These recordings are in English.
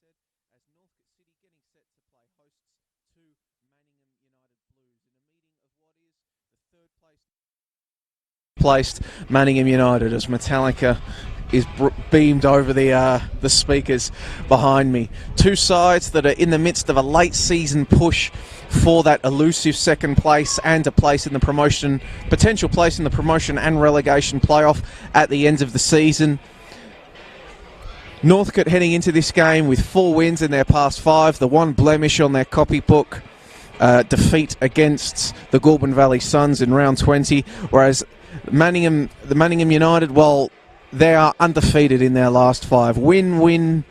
as Northcote City getting set to play hosts to Manningham United Blues in a meeting of what is the third placed Manningham United, as Metallica is beamed over the speakers behind me. Two sides that are in the midst of a late season push for that elusive second place and a place in the promotion, potential place in the promotion and relegation playoff at the end of the season. Northcote heading into this game with 4 wins in their past 5, the one blemish on their copybook, defeat against the Goulburn Valley Suns in round 20, whereas the Manningham United, well, they are undefeated in their last 5. Win, win,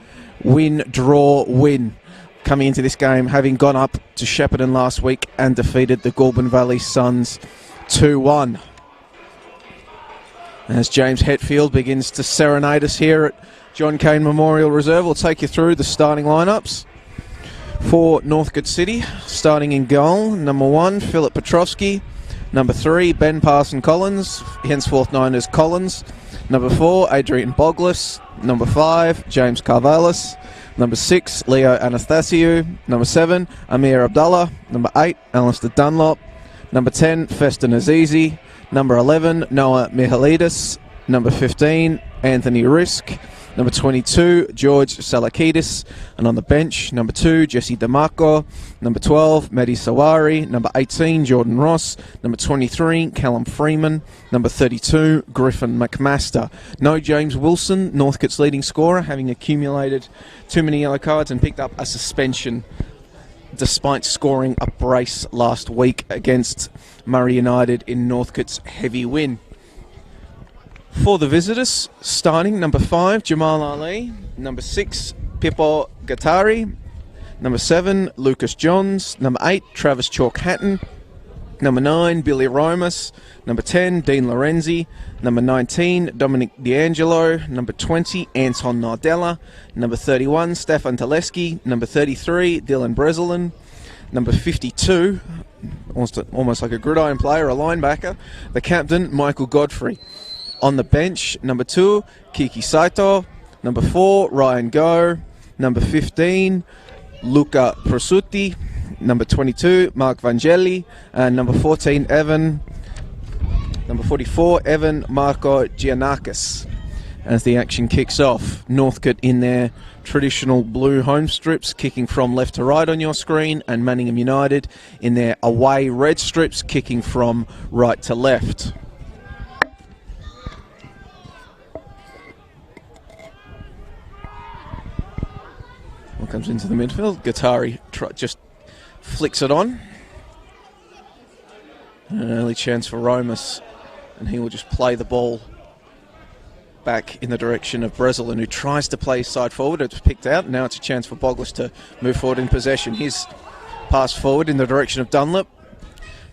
win, draw, win. Coming into this game, having gone up to Shepparton last week and defeated the Goulburn Valley Suns 2-1. As James Hetfield begins to serenade us here at John Cain Memorial Reserve, we'll take you through the starting lineups for Northcote City. Starting in goal, number 1, Philip Petrovsky. Number 3, Ben Parson Collins, henceforth known as Collins. Number 4, Adrian Boglis. Number 5, James Carvalis. Number 6, Leo Anastasiou. Number 7, Amir Abdullah. Number 8, Alistair Dunlop. Number 10, Feston Azizi. Number 11, Noah Mihalidis. Number 15, Anthony Risk. Number 22, George Salakidis. And on the bench, number 2, Jesse DeMarco. Number 12, Mehdi Sawari. Number 18, Jordan Ross. Number 23, Callum Freeman. Number 32, Griffin McMaster. No James Wilson, Northcote's leading scorer, having accumulated too many yellow cards and picked up a suspension despite scoring a brace last week against Murray United in Northcote's heavy win. For the visitors, starting number 5, Jamal Ali. Number 6, Pippo Gattari. Number 7, Lucas Johns. Number 8, Travis Chalk Hatton. Number 9, Billy Romas. Number 10, Dean Lorenzi. Number 19, Dominic D'Angelo. Number 20, Anton Nardella. Number 31, Stefan Teleski. Number 33, Dylan Breslin. Number 52, almost like a gridiron player, a linebacker, the captain, Michael Godfrey. On the bench, number 2, Kiki Saito. Number 4, Ryan Go. Number 15, Luca Prosutti. Number 22, Mark Vangeli. And number 14, Number 44, Evan Marco Giannakis. As the action kicks off, Northcote in their traditional blue home strips, kicking from left to right on your screen, and Manningham United in their away red strips, kicking from right to left. Comes into the midfield. Gattari just flicks it on. An early chance for Romas, and he will just play the ball back in the direction of Breslin, who tries to play side forward. It's picked out. Now it's a chance for Boglis to move forward in possession. His pass forward in the direction of Dunlop.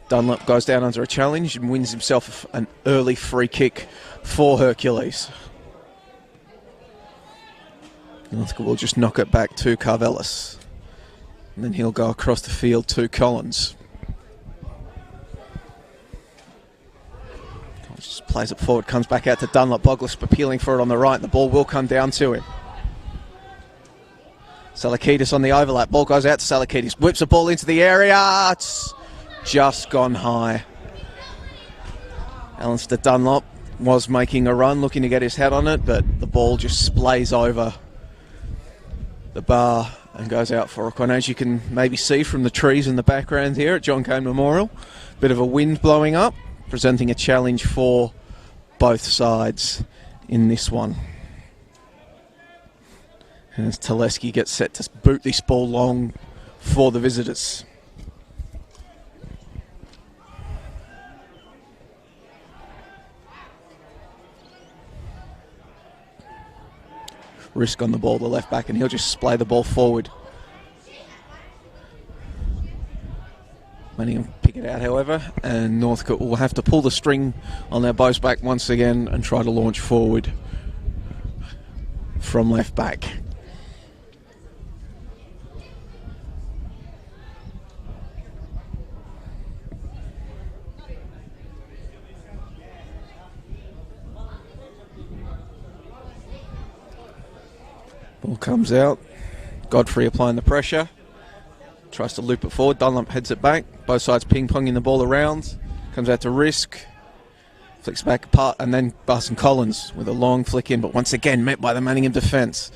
Dunlop goes down under a challenge and wins himself an early free kick for Hercules. Northcote will just knock it back to Carvelis. And then he'll go across the field to Collins. Collins just plays it forward, comes back out to Dunlop. Boglis appealing for it on the right. The ball will come down to him. Salakidis on the overlap. Ball goes out to Salakidis. Whips the ball into the area. It's just gone high. Alistair Dunlop was making a run, looking to get his head on it, but the ball just splays over the bar and goes out for a corner. As you can maybe see from the trees in the background here at John Cain Memorial, bit of a wind blowing up, presenting a challenge for both sides in this one. As Teleski gets set to boot this ball long for the visitors. Risk on the ball, the left back, and he'll just splay the ball forward. Manningham pick it out, however, and Northcote will have to pull the string on their bows back once again and try to launch forward from left back. Ball comes out Godfrey applying the pressure. Tries to loop it forward. Dunlop heads it back. Both sides ping-ponging the ball around. Comes out to Risk. Flicks back apart, and then Barson Collins with a long flick in, but once again met by the Manningham defence.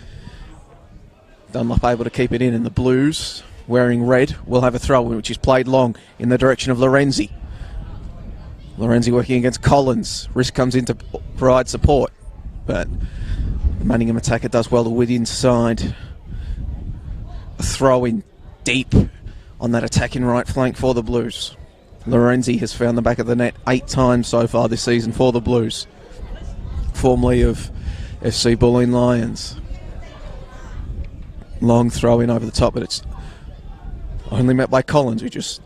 Dunlop able to keep it in, and the Blues, wearing red, will have a throw in, which is played long in the direction of Lorenzi. Lorenzi working against Collins. Risk comes in to provide support, but the Manningham attacker does well to win inside. A throw in deep on that attacking right flank for the Blues. Lorenzi has found the back of the net 8 times so far this season for the Blues, formerly of FC Bulleen Lions. Long throw in over the top, but it's only met by Collins, who just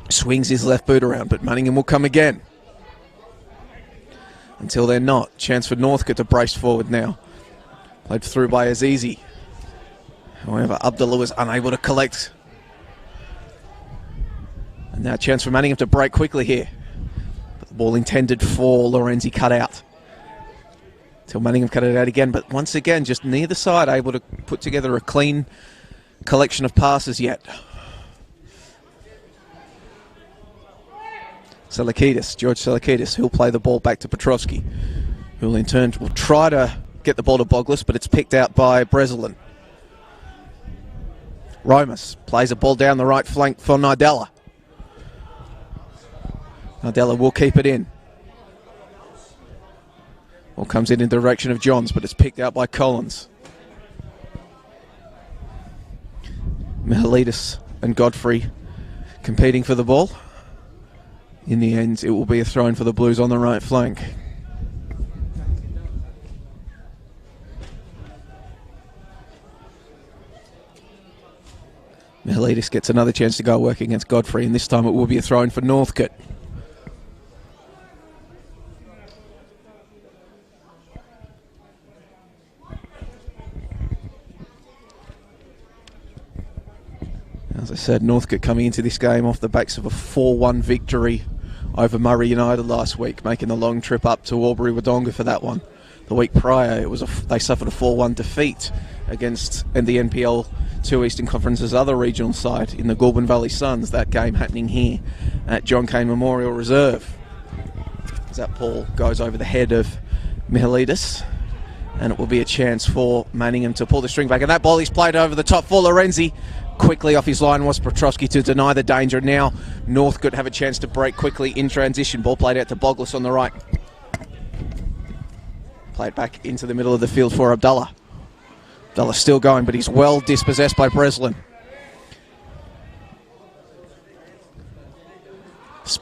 swings his left boot around, but Manningham will come again. Until they're not. Chance for Northcote to brace forward now. Played through by Azizi. However, Abdullah was unable to collect. And now a chance for Manningham to break quickly here. But the ball intended for Lorenzi cut out. Till Manningham cut it out again, but once again, just near the side, able to put together a clean collection of passes yet. George Selakidis, who'll play the ball back to Petrovsky, who'll in turn will try to get the ball to Boglis, but it's picked out by Breslin. Romas plays a ball down the right flank for Nardella. Nardella will keep it in. Ball comes in the direction of Johns, but it's picked out by Collins. Mihalidis and Godfrey competing for the ball. In the end, it will be a throw-in for the Blues on the right flank. Mihalidis gets another chance to go work against Godfrey, and this time it will be a throw-in for Northcote. As I said, Northcote coming into this game off the backs of a 4-1 victory over Murray United last week, making the long trip up to Albury-Wodonga for that one. The week prior, they suffered a 4-1 defeat against the NPL 2 Eastern Conference's other regional side in the Goulburn Valley Suns. That game happening here at John Cain Memorial Reserve. As that ball goes over the head of Mihalidis, and it will be a chance for Manningham to pull the string back. And that ball is played over the top for Lorenzi. Quickly off his line was Petrovsky to deny the danger. Now Northcote have a chance to break quickly in transition. Ball played out to Boglis on the right. Played back into the middle of the field for Abdullah. Abdullah still going, but he's well dispossessed by Breslin.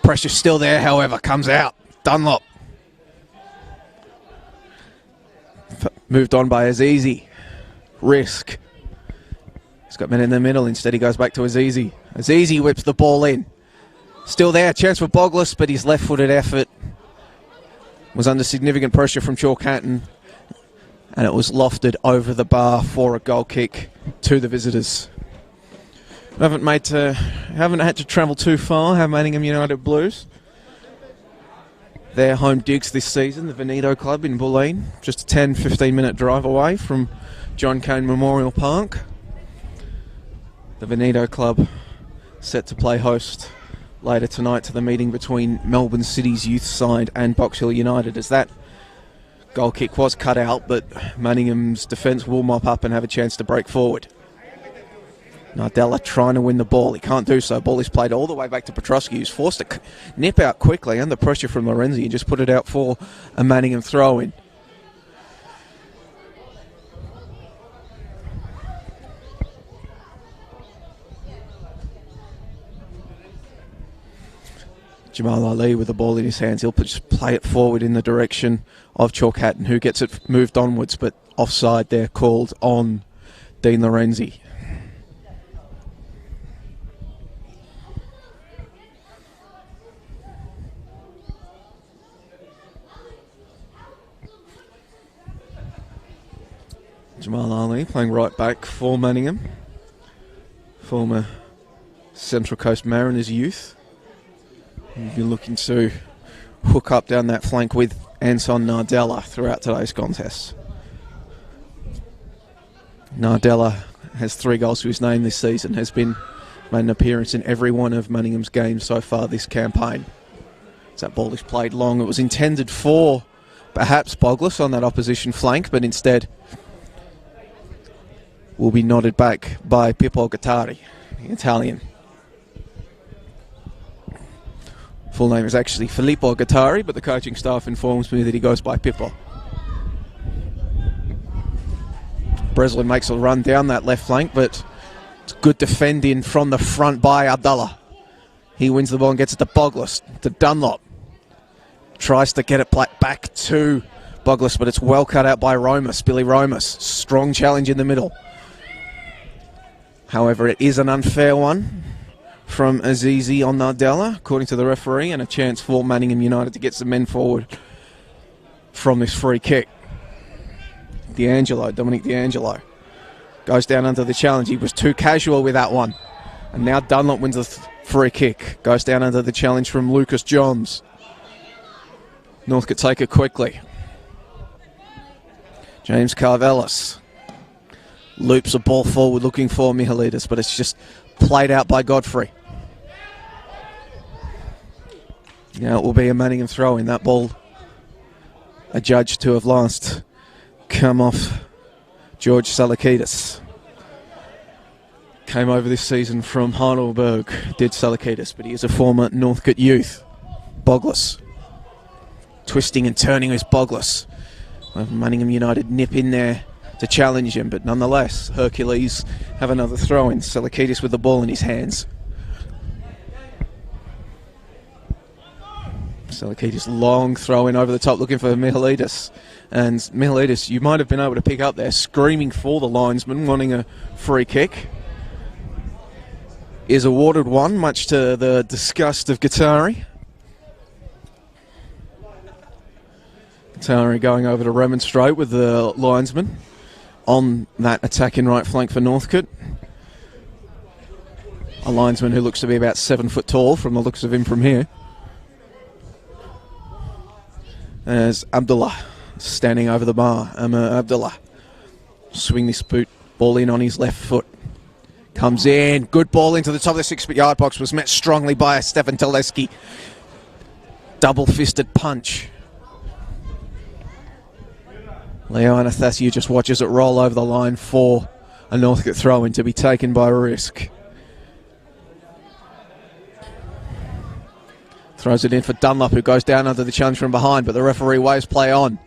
Pressure still there, however, comes out. Dunlop. Moved on by Azizi. Risk. He's got men in the middle. Instead, he goes back to Azizi. Azizi whips the ball in. Still there. Chance for Boglis, but his left-footed effort was under significant pressure from Chalk Hatton, and it was lofted over the bar for a goal kick to the visitors. Haven't had to travel too far, have Manningham United Blues. Their home digs this season, the Veneto Club in Bulleen, just a 10-15 minute drive away from John Cain Memorial Park. The Veneto Club set to play host later tonight to the meeting between Melbourne City's youth side and Box Hill United, as that goal kick was cut out, but Manningham's defence will mop up and have a chance to break forward. Nardella trying to win the ball. He can't do so. Ball is played all the way back to Petrovsky, who's forced to nip out quickly under pressure from Lorenzi and just put it out for a Manningham throw-in. Jamal Ali with the ball in his hands. He'll just play it forward in the direction of Chalk Hatton, who gets it moved onwards, but offside there called on Dean Lorenzi. Jamal Ali playing right back for Manningham, former Central Coast Mariners youth. You'll be looking to hook up down that flank with Anson Nardella throughout today's contest. Nardella has 3 goals to his name this season, has made an appearance in every one of Manningham's games so far this campaign. As that ball is played long, it was intended for perhaps Boglis on that opposition flank, but instead will be nodded back by Pippo Gattari, the Italian. Full name is actually Filippo Gattari, but the coaching staff informs me that he goes by Pippo. Breslin makes a run down that left flank, but it's good defending from the front by Abdullah. He wins the ball and gets it to Boglis, to Dunlop. Tries to get it back to Boglis, but it's well cut out by Romas, Billy Romas. Strong challenge in the middle. However, it is an unfair one from Azizi on Nardella, according to the referee, and a chance for Manningham United to get some men forward from this free kick. Dominic D'Angelo goes down under the challenge. He was too casual with that one. And now Dunlop wins the free kick. Goes down under the challenge from Lucas Johns. Northcote take it quickly. James Carvelis loops a ball forward looking for Mihalidis, but it's just played out by Godfrey. Now it will be a Manningham throw in. That ball adjudged to have last come off George Salakidis. Came over this season from Heidelberg, did Salakidis, but he is a former Northcote youth. Boglis. Twisting and turning is Boglis. Manningham United nip in there to challenge him, but nonetheless, Hercules have another throw in. Salakidis with the ball in his hands. Salakidis long throw in over the top looking for Mihalidis. And Mihalidis, you might have been able to pick up there, screaming for the linesman, wanting a free kick. Is awarded one, much to the disgust of Gattari. Gattari going over to remonstrate with the linesman on that attacking right flank for Northcote. A linesman who looks to be about 7 foot tall from the looks of him from here. As Abdullah standing over the bar. Abdullah swing this ball in on his left foot. Comes in, good ball into the top of the 6-yard box, was met strongly by Stefan Teleski. Double-fisted punch. Leo Anathasiou just watches it roll over the line for a Northcote throw-in to be taken by Risk. Throws it in for Dunlop, who goes down under the challenge from behind, but the referee waves play on.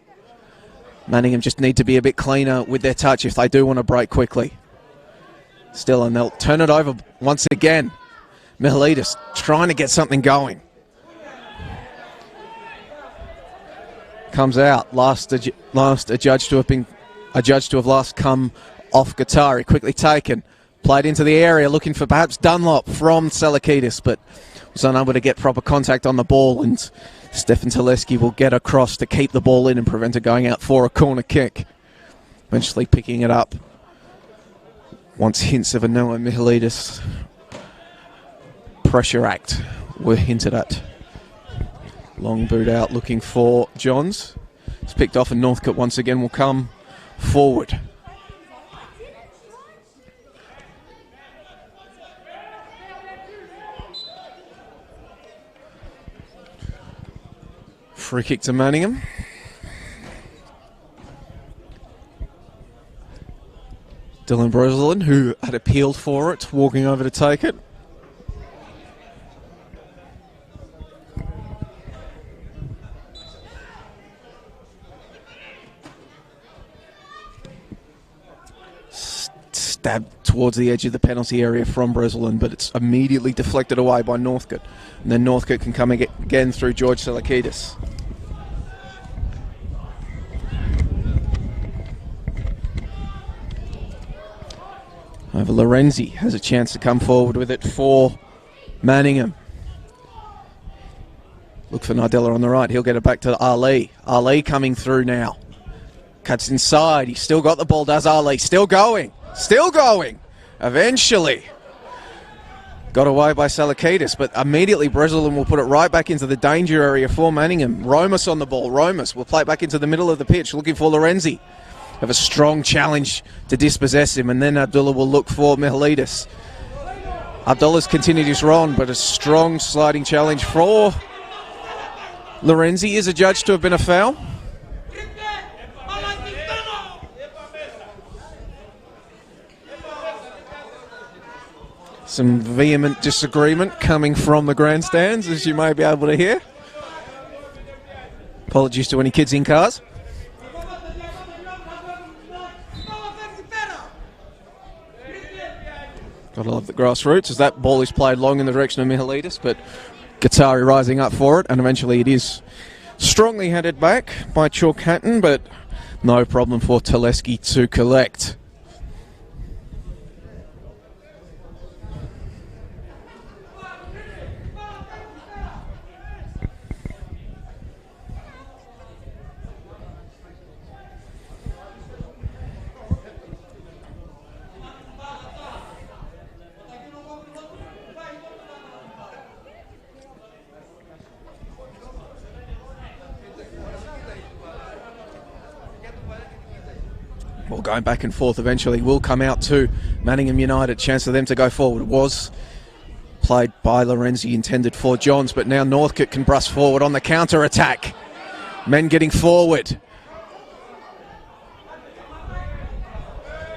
Manningham just need to be a bit cleaner with their touch if they do want to break quickly. Still, and they'll turn it over once again. Mihalidis trying to get something going. Comes out. Last adjudged to have last come off Gattari. Quickly taken. Played into the area looking for perhaps Dunlop from Salakidis, but was unable to get proper contact on the ball, and Stefan Teleski will get across to keep the ball in and prevent it going out for a corner kick. Eventually picking it up. Once hints of a Noah Mihalidis pressure act were hinted at. Long boot out looking for Johns. It's picked off and Northcote once again will come forward. Free kick to Manningham. Dylan Breslin, who had appealed for it, walking over to take it. Stabbed towards the edge of the penalty area from Breslin, but it's immediately deflected away by Northcote. And then Northcote can come again through George Salakidis. Over Lorenzi has a chance to come forward with it for Manningham. Look for Nardella on the right. He'll get it back to Ali. Ali coming through now. Cuts inside. He's still got the ball, does Ali. Still going. Still going. Eventually. Got away by Salakidis, but immediately Breslin will put it right back into the danger area for Manningham. Romas on the ball. Romas will play it back into the middle of the pitch, looking for Lorenzi. have a strong challenge to dispossess him, and then Abdullah will look for Mihalidis. Abdullah's continued his run, but a strong sliding challenge for Lorenzi. Is adjudged to have been a foul. Some vehement disagreement coming from the grandstands, as you may be able to hear. Apologies to any kids in cars. Gotta love the grassroots as that ball is played long in the direction of Mihalidis, but Guattari rising up for it, and eventually it is strongly headed back by Chalk Hatton, but no problem for Teleski to collect. Well, going back and forth eventually will come out to Manningham United. Chance for them to go forward. It was played by Lorenzi, intended for Johns, but now Northcote can brush forward on the counter-attack. Men getting forward.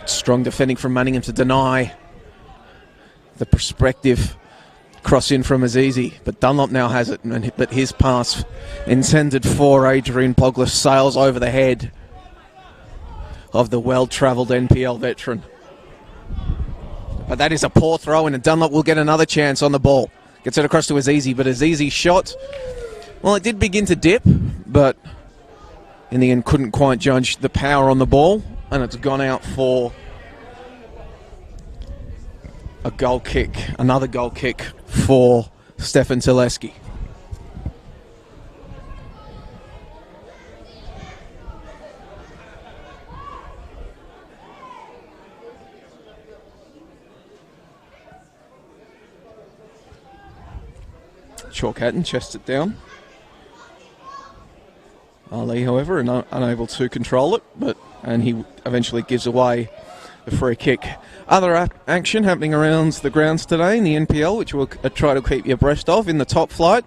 Strong defending from Manningham to deny the prospective cross in from Azizi, but Dunlop now has it, but his pass intended for Adrian Pogler sails over the head of the well-travelled NPL veteran. But that is a poor throw in, and Dunlop will get another chance on the ball. Gets it across to Azizi, but Azizi's shot, well, it did begin to dip, but in the end couldn't quite judge the power on the ball, and it's gone out for a goal kick, another goal kick for Stefan Teleski. Chalk Hatton chests it down. Ali, however, unable to control it, and he eventually gives away the free kick. Other action happening around the grounds today in the NPL, which we'll try to keep you abreast of. In the top flight,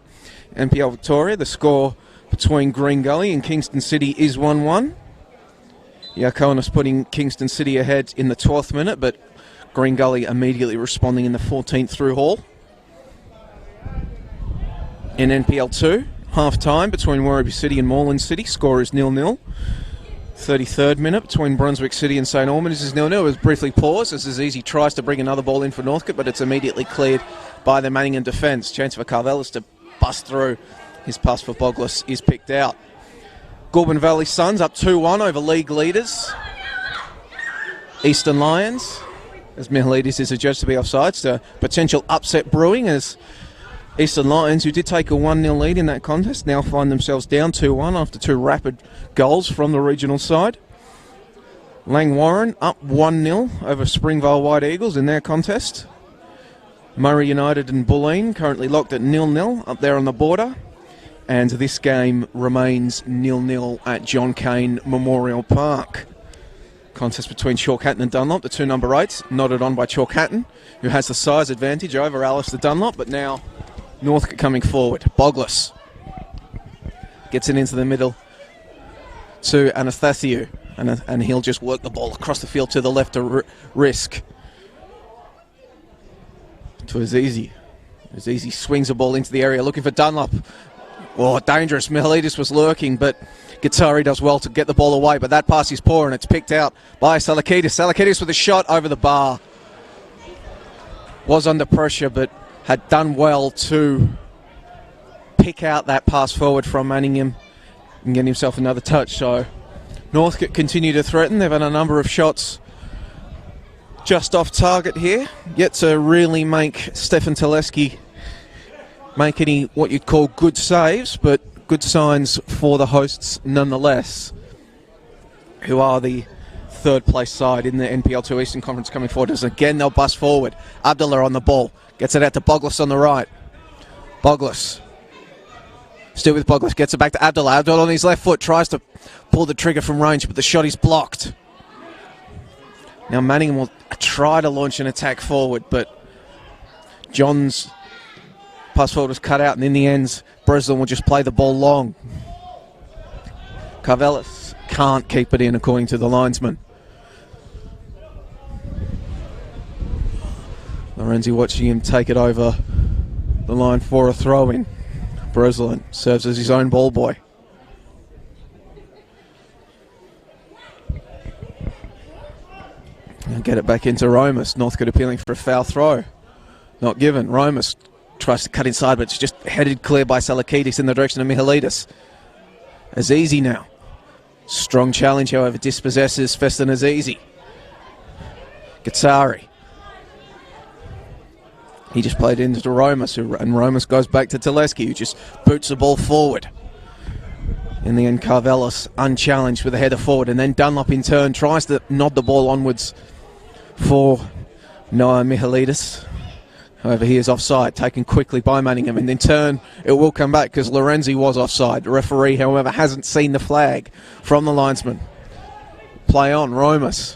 NPL Victoria, the score between Green Gully and Kingston City is 1-1. Yakonis putting Kingston City ahead in the 12th minute, but Green Gully immediately responding in the 14th through Hall. In NPL 2, half-time between Werribee City and Moreland City. Score is 0-0. 33rd minute between Brunswick City and St Albans is 0-0. It was briefly paused as Azizi tries to bring another ball in for Northcote, but it's immediately cleared by the Manningham defence. Chance for Carvelis to bust through. His pass for Boglis is picked out. Goulburn Valley Suns up 2-1 over league leaders Eastern Lions, as Mihalidis is adjudged to be offside. So potential upset brewing as Eastern Lions, who did take a 1-0 lead in that contest, now find themselves down 2-1 after two rapid goals from the regional side. Lang Warren up 1-0 over Springvale White Eagles in their contest. Murray United and Bulleen currently locked at 0-0 up there on the border. And this game remains 0-0 at John Cain Memorial Park. Contest between Chalk Hatton and Dunlop, the two number 8s, nodded on by Chalk Hatton, who has the size advantage over Alistair Dunlop, but now Northcote coming forward. Boglis gets it into the middle to Anastasiou, and he'll just work the ball across the field to the left to risk. To Azizi. Azizi swings the ball into the area looking for Dunlop. Oh, dangerous. Mihalidis was lurking, but Guattari does well to get the ball away, but that pass is poor and it's picked out by Salakidis. Salakidis with a shot over the bar. Was under pressure, but had done well to pick out that pass forward from Manningham and get himself another touch. So Northcote continue to threaten. They've had a number of shots just off target here, yet to really make Stefan Teleski make any what you'd call good saves, but good signs for the hosts nonetheless, who are the third place side in the NPL 2 Eastern Conference coming forward. As again they'll bust forward. Abdullah on the ball. Gets it out to Boglis on the right. Boglis. Still with Boglis. Gets it back to Abdullah. Abdullah on his left foot. Tries to pull the trigger from range, but the shot is blocked. Now Manningham will try to launch an attack forward, but John's pass forward was cut out, and in the end, Breslin will just play the ball long. Carvelis can't keep it in, according to the linesman. Lorenzi watching him take it over the line for a throw-in. Breslin serves as his own ball boy. And get it back into Romas. Northcote appealing for a foul throw. Not given. Romas tries to cut inside, but it's just headed clear by Salakidis in the direction of Mihalidis. Azizi now. Strong challenge, however, dispossesses Feston Azizi. Gazzari. He just played into Romas, and Romas goes back to Teleski, who just boots the ball forward. In the end, Carvelis unchallenged with a header forward, and then Dunlop in turn tries to nod the ball onwards for Noah Mihalidis. However, he is offside, taken quickly by Manningham, and in turn it will come back because Lorenzi was offside. The referee, however, hasn't seen the flag from the linesman. Play on, Romas.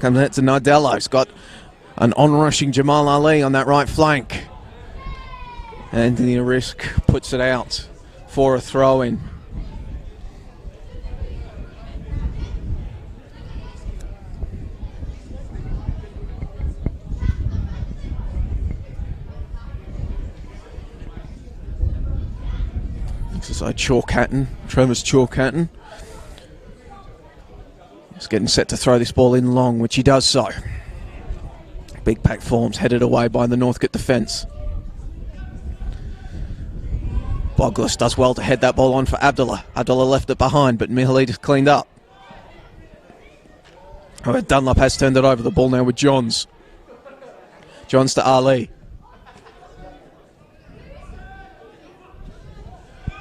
Comes out to Nardello. He's got an on-rushing Jamal Ali on that right flank. Anthony Risk puts it out for a throw-in. So Chalk-Hatton, Travis Chalk-Hatton is getting set to throw this ball in long, which he does so. Big pack forms headed away by the Northcote defence. Boglis does well to head that ball on for Abdullah. Abdullah left it behind, but Mihalidis cleaned up. However, Dunlop has turned it over. The ball now with Johns. Johns to Ali.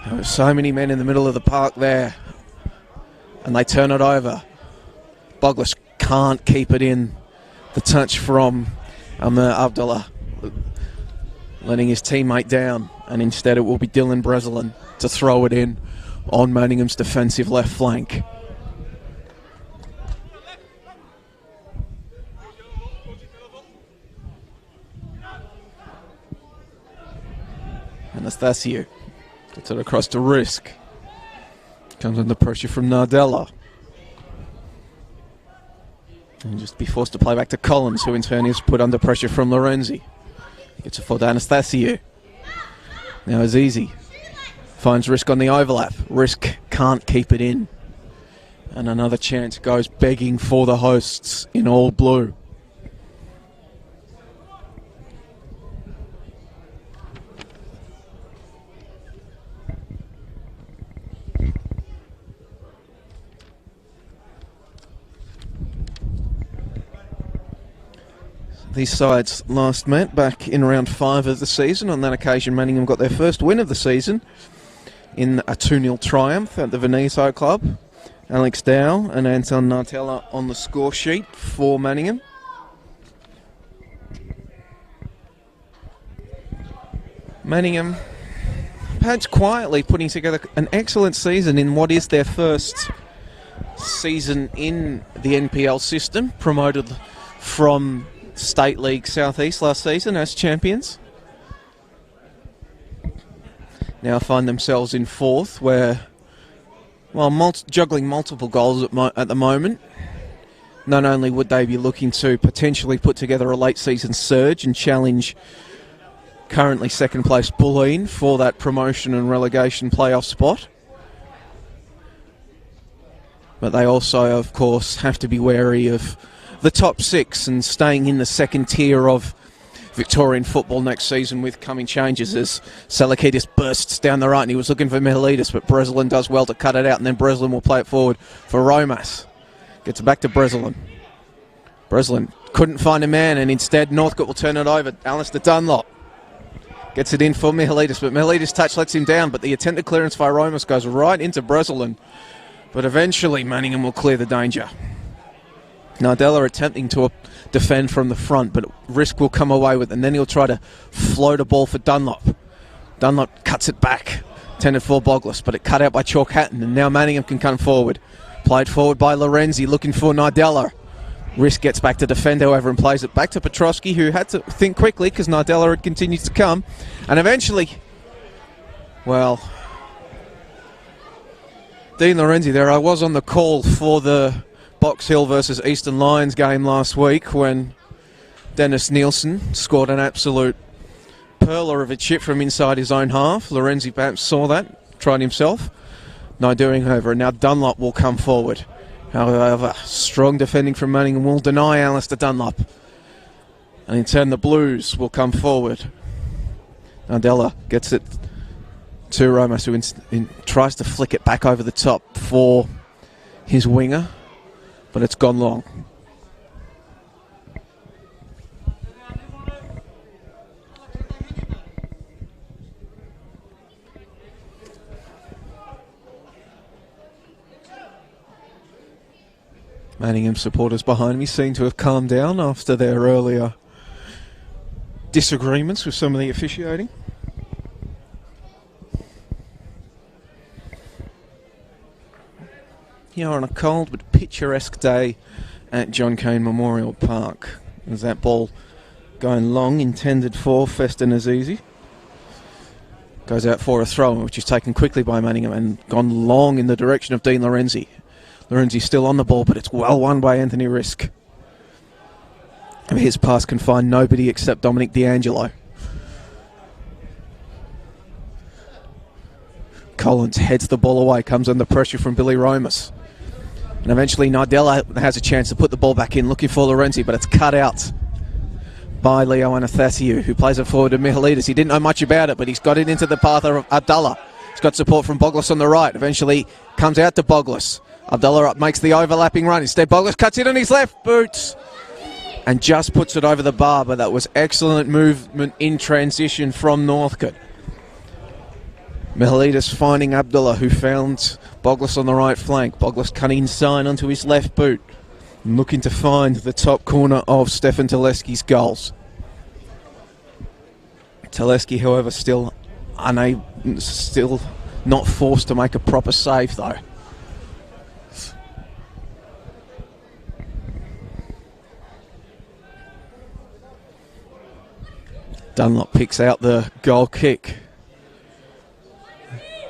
There were so many men in the middle of the park there, and they turn it over. Boglis can't keep it in. The touch from Abdullah, letting his teammate down, and instead it will be Dylan Breslin to throw it in on Manningham's defensive left flank. Anastasio gets it across to Risk. Comes under pressure from Nardella. And just be forced to play back to Collins, who in turn is put under pressure from Lorenzi. Gets it for Anastasio. Now Azizi finds Risk on the overlap. Risk can't keep it in. And another chance goes begging for the hosts in all blue. These sides last met back in round 5 of the season. On that occasion, Manningham got their first win of the season in a 2-0 triumph at the Veneto Club. Alex Dow and Anton Nartella on the score sheet for Manningham. Manningham, perhaps quietly putting together an excellent season in what is their first season in the NPL system, promoted from State League Southeast last season as champions. Now find themselves in 4th, where, while juggling multiple goals at the moment, not only would they be looking to potentially put together a late season surge and challenge currently second place Bulleen for that promotion and relegation playoff spot, but they also, of course, have to be wary of the top 6 and staying in the second tier of Victorian football next season with coming changes as Salakidis bursts down the right, and he was looking for Mihalidis, but Breslin does well to cut it out, and then Breslin will play it forward for Romas. Gets it back to Breslin. Breslin couldn't find a man, and instead Northcote will turn it over. Alistair Dunlop gets it in for Mihalidis, but Mihalidis' touch lets him down, but the attempted clearance by Romas goes right into Breslin, but eventually Manningham will clear the danger. Nardella attempting to defend from the front, but Risk will come away with it, and then he'll try to float a ball for Dunlop. Dunlop cuts it back, intended for Boglis, but it cut out by Chalk-Hatton, and now Manningham can come forward. Played forward by Lorenzi, looking for Nardella. Risk gets back to defend, however, and plays it back to Petrosky, who had to think quickly because Nardella had continued to come. And eventually, well, Dean Lorenzi there. I was on the call for the Box Hill versus Eastern Lions game last week when Dennis Nielsen scored an absolute perler of a chip from inside his own half. Lorenzi perhaps saw that, tried himself. No doing over, and now Dunlop will come forward. However, strong defending from Manningham will deny Alistair Dunlop. And in turn, the Blues will come forward. Nardella gets it to Ramos, who tries to flick it back over the top for his winger, but it's gone long. Manningham supporters behind me seem to have calmed down after their earlier disagreements with some of the officiating. Here on a cold but picturesque day at John Cain Memorial Park. There's that ball going long, intended for Feston Azizi. Goes out for a throw, which is taken quickly by Manningham and gone long in the direction of Dean Lorenzi. Lorenzi's still on the ball, but it's well won by Anthony Risk. His pass can find nobody except Dominic D'Angelo. Collins heads the ball away, comes under pressure from Billy Romas. And eventually Nardella has a chance to put the ball back in, looking for Lorenzi, but it's cut out by Leo Anathasiou, who plays it forward to Michailidis. He didn't know much about it, but he's got it into the path of Abdullah. He's got support from Boglis on the right. Eventually comes out to Boglis. Abdullah up makes the overlapping run. Instead, Boglis cuts in on his left boot and just puts it over the bar, but that was excellent movement in transition from Northcote. Michailidis finding Abdullah, who found Boglis on the right flank. Boglis cutting inside onto his left boot, looking to find the top corner of Stefan Teleski's goals. Teleski, however, still not forced to make a proper save, though. Dunlop picks out the goal kick.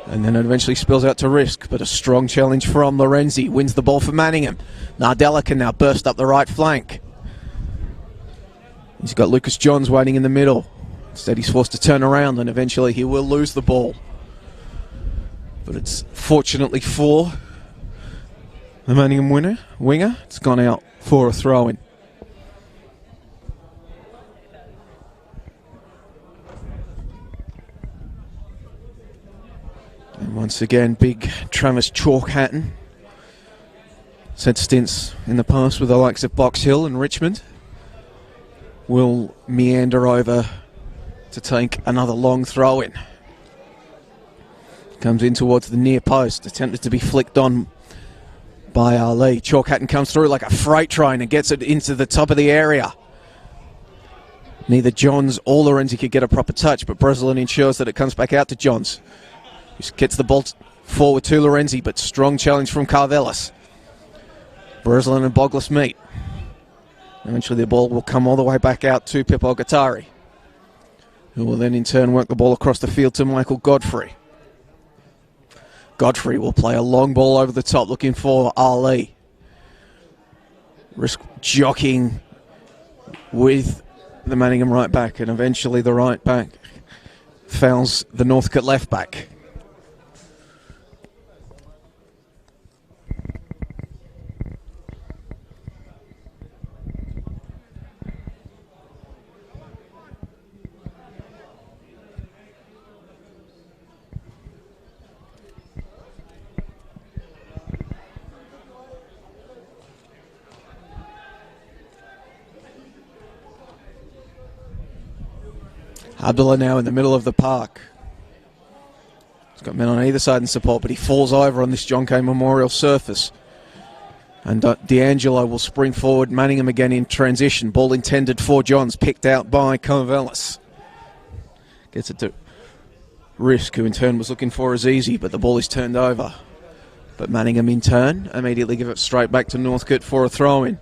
And then it eventually spills out to Risk, but a strong challenge from Lorenzi. Wins the ball for Manningham. Nardella can now burst up the right flank. He's got Lucas Johns waiting in the middle. Instead he's forced to turn around, and eventually he will lose the ball. But it's fortunately for the Manningham winger. It's gone out for a throw-in. And once again, big Travis Chalk-Hatton. Said stints in the past with the likes of Box Hill and Richmond. Will meander over to take another long throw-in. Comes in towards the near post, attempted to be flicked on by Ali. Chalk-Hatton comes through like a freight train and gets it into the top of the area. Neither Johns or Lorenzi could get a proper touch, but Breslin ensures that it comes back out to Johns. He gets the ball forward to Lorenzi, but strong challenge from Carvelis. Breslin and Boglis meet. Eventually the ball will come all the way back out to Pippo Gattari, who will then in turn work the ball across the field to Michael Godfrey. Godfrey will play a long ball over the top looking for Ali. Risk jockeying with the Manningham right back, and eventually the right back fouls the Northcote left back. Abdullah now in the middle of the park. He's got men on either side in support, but he falls over on this John Cain Memorial surface. And D'Angelo will spring forward. Manningham again in transition. Ball intended for Johns, picked out by Carvelis. Gets it to Risk, who in turn was looking for Azizi, but the ball is turned over. But Manningham in turn immediately give it straight back to Northcote for a throw-in.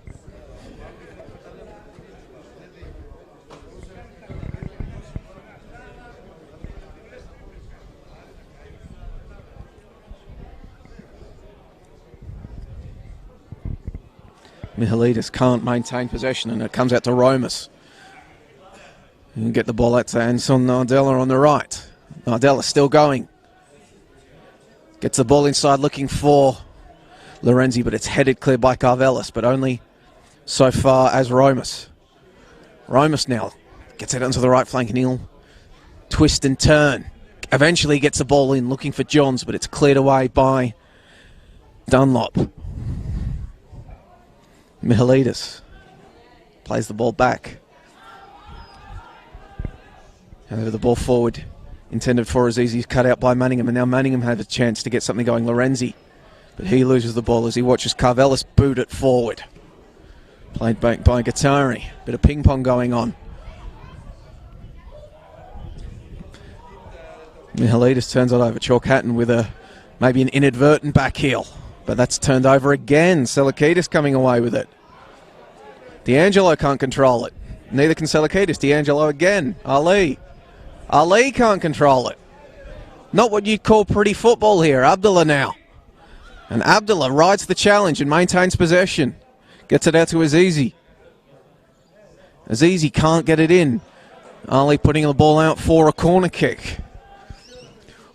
Mihalidis can't maintain possession, and it comes out to Romas. You can get the ball out to Anson Nardella on the right. Nardella still going. Gets the ball inside looking for Lorenzi, but it's headed clear by Carvelis, but only so far as Romas. Romas now gets it onto the right flank, and he'll twist and turn. Eventually gets the ball in looking for Johns, but it's cleared away by Dunlop. Mihalidis plays the ball back. And the ball forward, intended for Azizi's cut out by Manningham, and now Manningham had a chance to get something going. Lorenzi, but he loses the ball as he watches Carvelis boot it forward. Played back by Guattari. Bit of ping pong going on. Mihalidis turns it over. Chalk-Hatton with maybe an inadvertent back heel. But that's turned over again. Selakidis coming away with it. D'Angelo can't control it. Neither can Selakidis. D'Angelo again. Ali can't control it. Not what you'd call pretty football here. Abdullah now. And Abdullah rides the challenge and maintains possession. Gets it out to Azizi. Azizi can't get it in. Ali putting the ball out for a corner kick.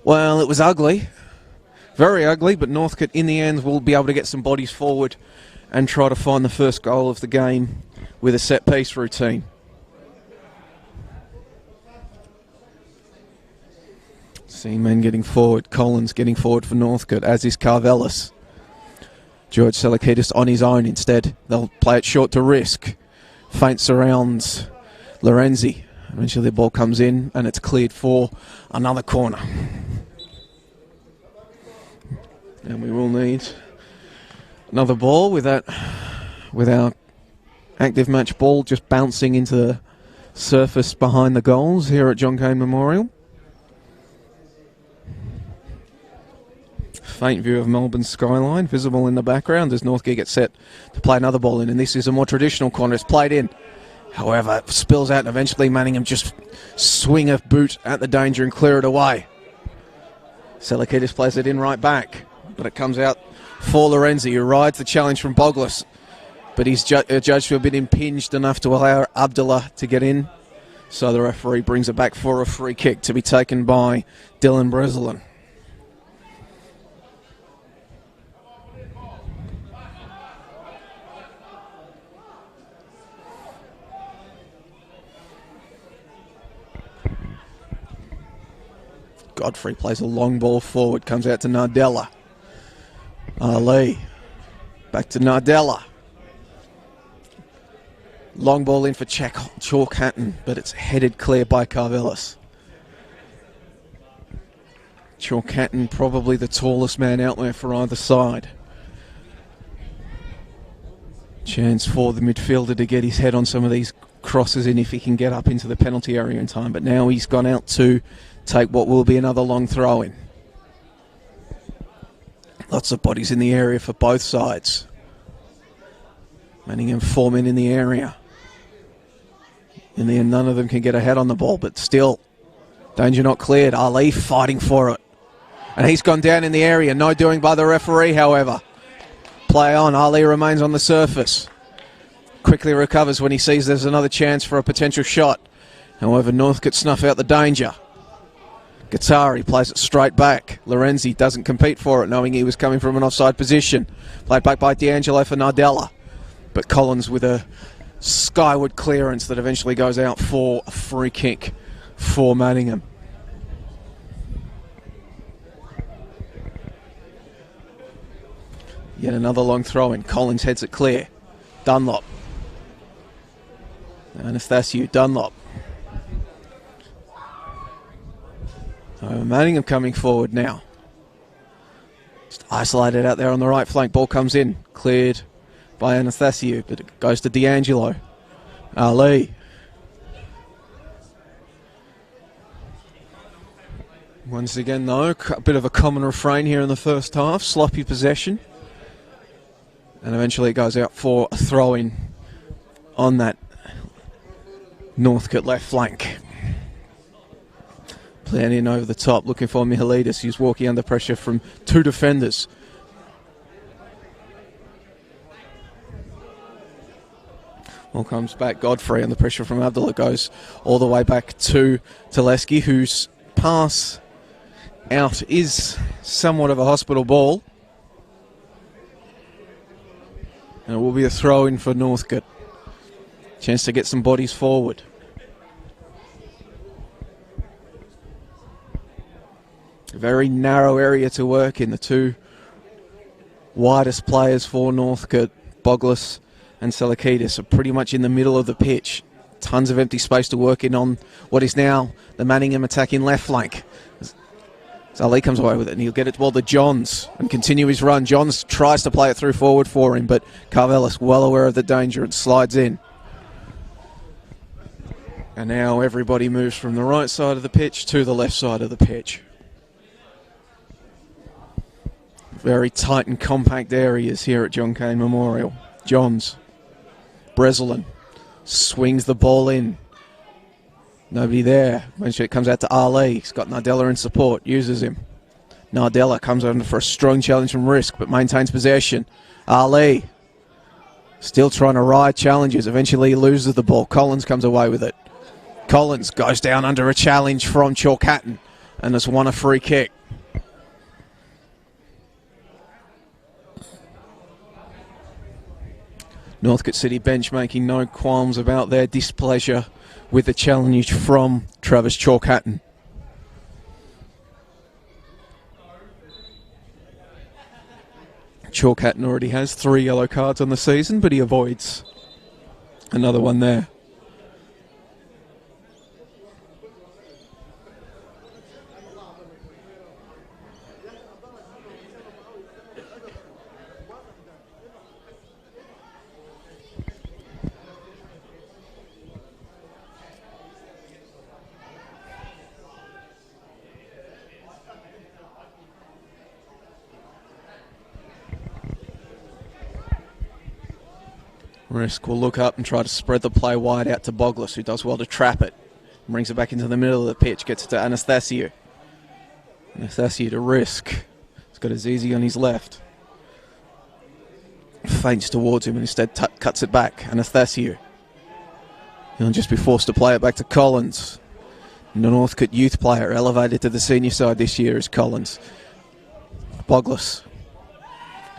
Well, it was ugly. Very ugly, but Northcote in the end will be able to get some bodies forward and try to find the first goal of the game with a set-piece routine. See men getting forward. Collins getting forward for Northcote, as is Carvelis. George Selakidis on his own instead. They'll play it short to Risk. Feint surrounds Lorenzi. Eventually the ball comes in and it's cleared for another corner. And we will need another ball with our active match ball just bouncing into the surface behind the goals here at John Cain Memorial. Faint view of Melbourne's skyline visible in the background as Northcote gets set to play another ball in, and this is a more traditional corner. It's played in. However, it spills out and eventually Manningham just swing a boot at the danger and clear it away. Selakidis plays it in right back, but it comes out for Lorenzi, who rides the challenge from Boglis, but he's judged to have been impinged enough to allow Abdullah to get in, so the referee brings it back for a free kick to be taken by Dylan Breslin. Godfrey plays a long ball forward, comes out to Nardella. Ali, back to Nardella. Long ball in for Chalk-Hatton, but it's headed clear by Carvelis. Chalk-Hatton probably the tallest man out there for either side. Chance for the midfielder to get his head on some of these crosses in if he can get up into the penalty area in time, but now he's gone out to take what will be another long throw-in. Lots of bodies in the area for both sides. Manningham 4 men in the area. In the end, none of them can get a head on the ball, but still, danger not cleared. Ali fighting for it. And he's gone down in the area. No doing by the referee, however. Play on. Ali remains on the surface. Quickly recovers when he sees there's another chance for a potential shot. However, Northcote snuff out the danger. Guattari plays it straight back. Lorenzi doesn't compete for it, knowing he was coming from an offside position. Played back by D'Angelo for Nardella. But Collins with a skyward clearance that eventually goes out for a free kick for Manningham. Yet another long throw in. Collins heads it clear. Dunlop. Anastasiou, Dunlop. Manningham coming forward now. Just isolated out there on the right flank. Ball comes in. Cleared by Anastasiou, but it goes to D'Angelo. Ali. Once again, though, a bit of a common refrain here in the first half. Sloppy possession. And eventually it goes out for a throw-in on that Northcote left flank. Playing in over the top, looking for Mihalidis, who's walking under pressure from two defenders. All comes back Godfrey, and the pressure from Abdullah goes all the way back to Teleski, whose pass out is somewhat of a hospital ball. And it will be a throw-in for Northcote. Chance to get some bodies forward. A very narrow area to work in. The two widest players for Northcote, Boglis and Selakidis, are pretty much in the middle of the pitch. Tons of empty space to work in on what is now the Manningham attacking left flank. As Ali comes away with it, and he'll get it well to Johns and continue his run. Johns tries to play it through forward for him, but Carvelis, well aware of the danger, and slides in. And now everybody moves from the right side of the pitch to the left side of the pitch. Very tight and compact areas here at John Cain Memorial. Johns, Breslin, swings the ball in. Nobody there. Eventually it comes out to Ali. He's got Nardella in support, uses him. Nardella comes under for a strong challenge from Risk, but maintains possession. Ali, still trying to ride challenges. Eventually he loses the ball. Collins comes away with it. Collins goes down under a challenge from Chalk-Hatton and has won a free kick. Northcote City bench making no qualms about their displeasure with the challenge from Travis Chalk-Hatton. Chalk-Hatton already has 3 yellow cards on the season, but he avoids another one there. Risk will look up and try to spread the play wide out to Boglis, who does well to trap it. Brings it back into the middle of the pitch, gets it to Anastasiou. Anastasiou to Risk. He's got Azizi on his left. Feints towards him and instead cuts it back. Anastasiou. He'll just be forced to play it back to Collins. The Northcote youth player elevated to the senior side this year is Collins. Boglis.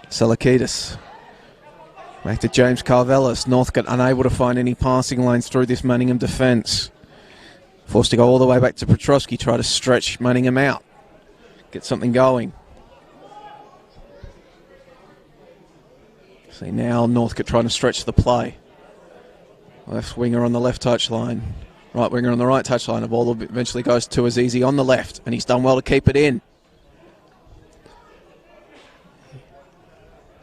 Selakidis. Back to James Carvelis. Northcote unable to find any passing lanes through this Manningham defence. Forced to go all the way back to Petrosky, try to stretch Manningham out. Get something going. See now Northcote trying to stretch the play. Left winger on the left touchline. Right winger on the right touchline. The ball eventually goes to Azizi on the left, and he's done well to keep it in.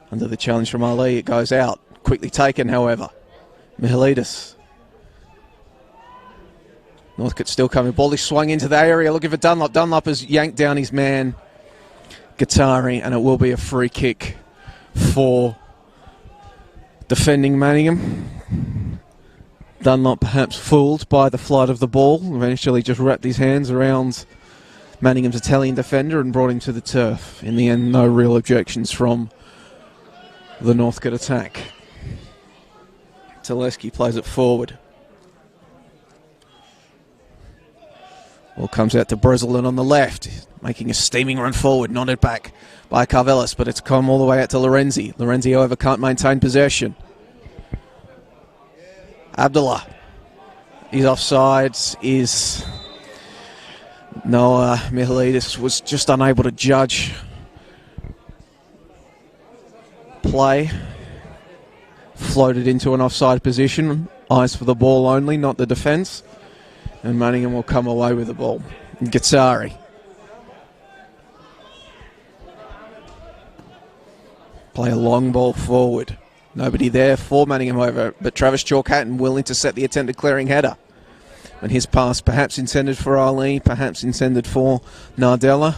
Under the challenge from Ali, it goes out. Quickly taken, however. Mihalidis. Northcote still coming. Ball is swung into the area, looking for Dunlop. Dunlop has yanked down his man, Guattari, and it will be a free kick for defending Manningham. Dunlop perhaps fooled by the flight of the ball. Eventually just wrapped his hands around Manningham's Italian defender and brought him to the turf. In the end, no real objections from the Northcote attack. Teleski plays it forward. Ball comes out to Breslin on the left, making a steaming run forward, nodded back by Carvelis, but it's come all the way out to Lorenzi. Lorenzi, however, can't maintain possession. Abdullah. His offsides is Noah Mihalidis was just unable to judge play. Floated into an offside position. Eyes for the ball only, not the defence. And Manningham will come away with the ball. Guattari. Play a long ball forward. Nobody there for Manningham over, but Travis Chalk-Hatton will intercept the attempted clearing header. And his pass perhaps intended for Ali, perhaps intended for Nardella.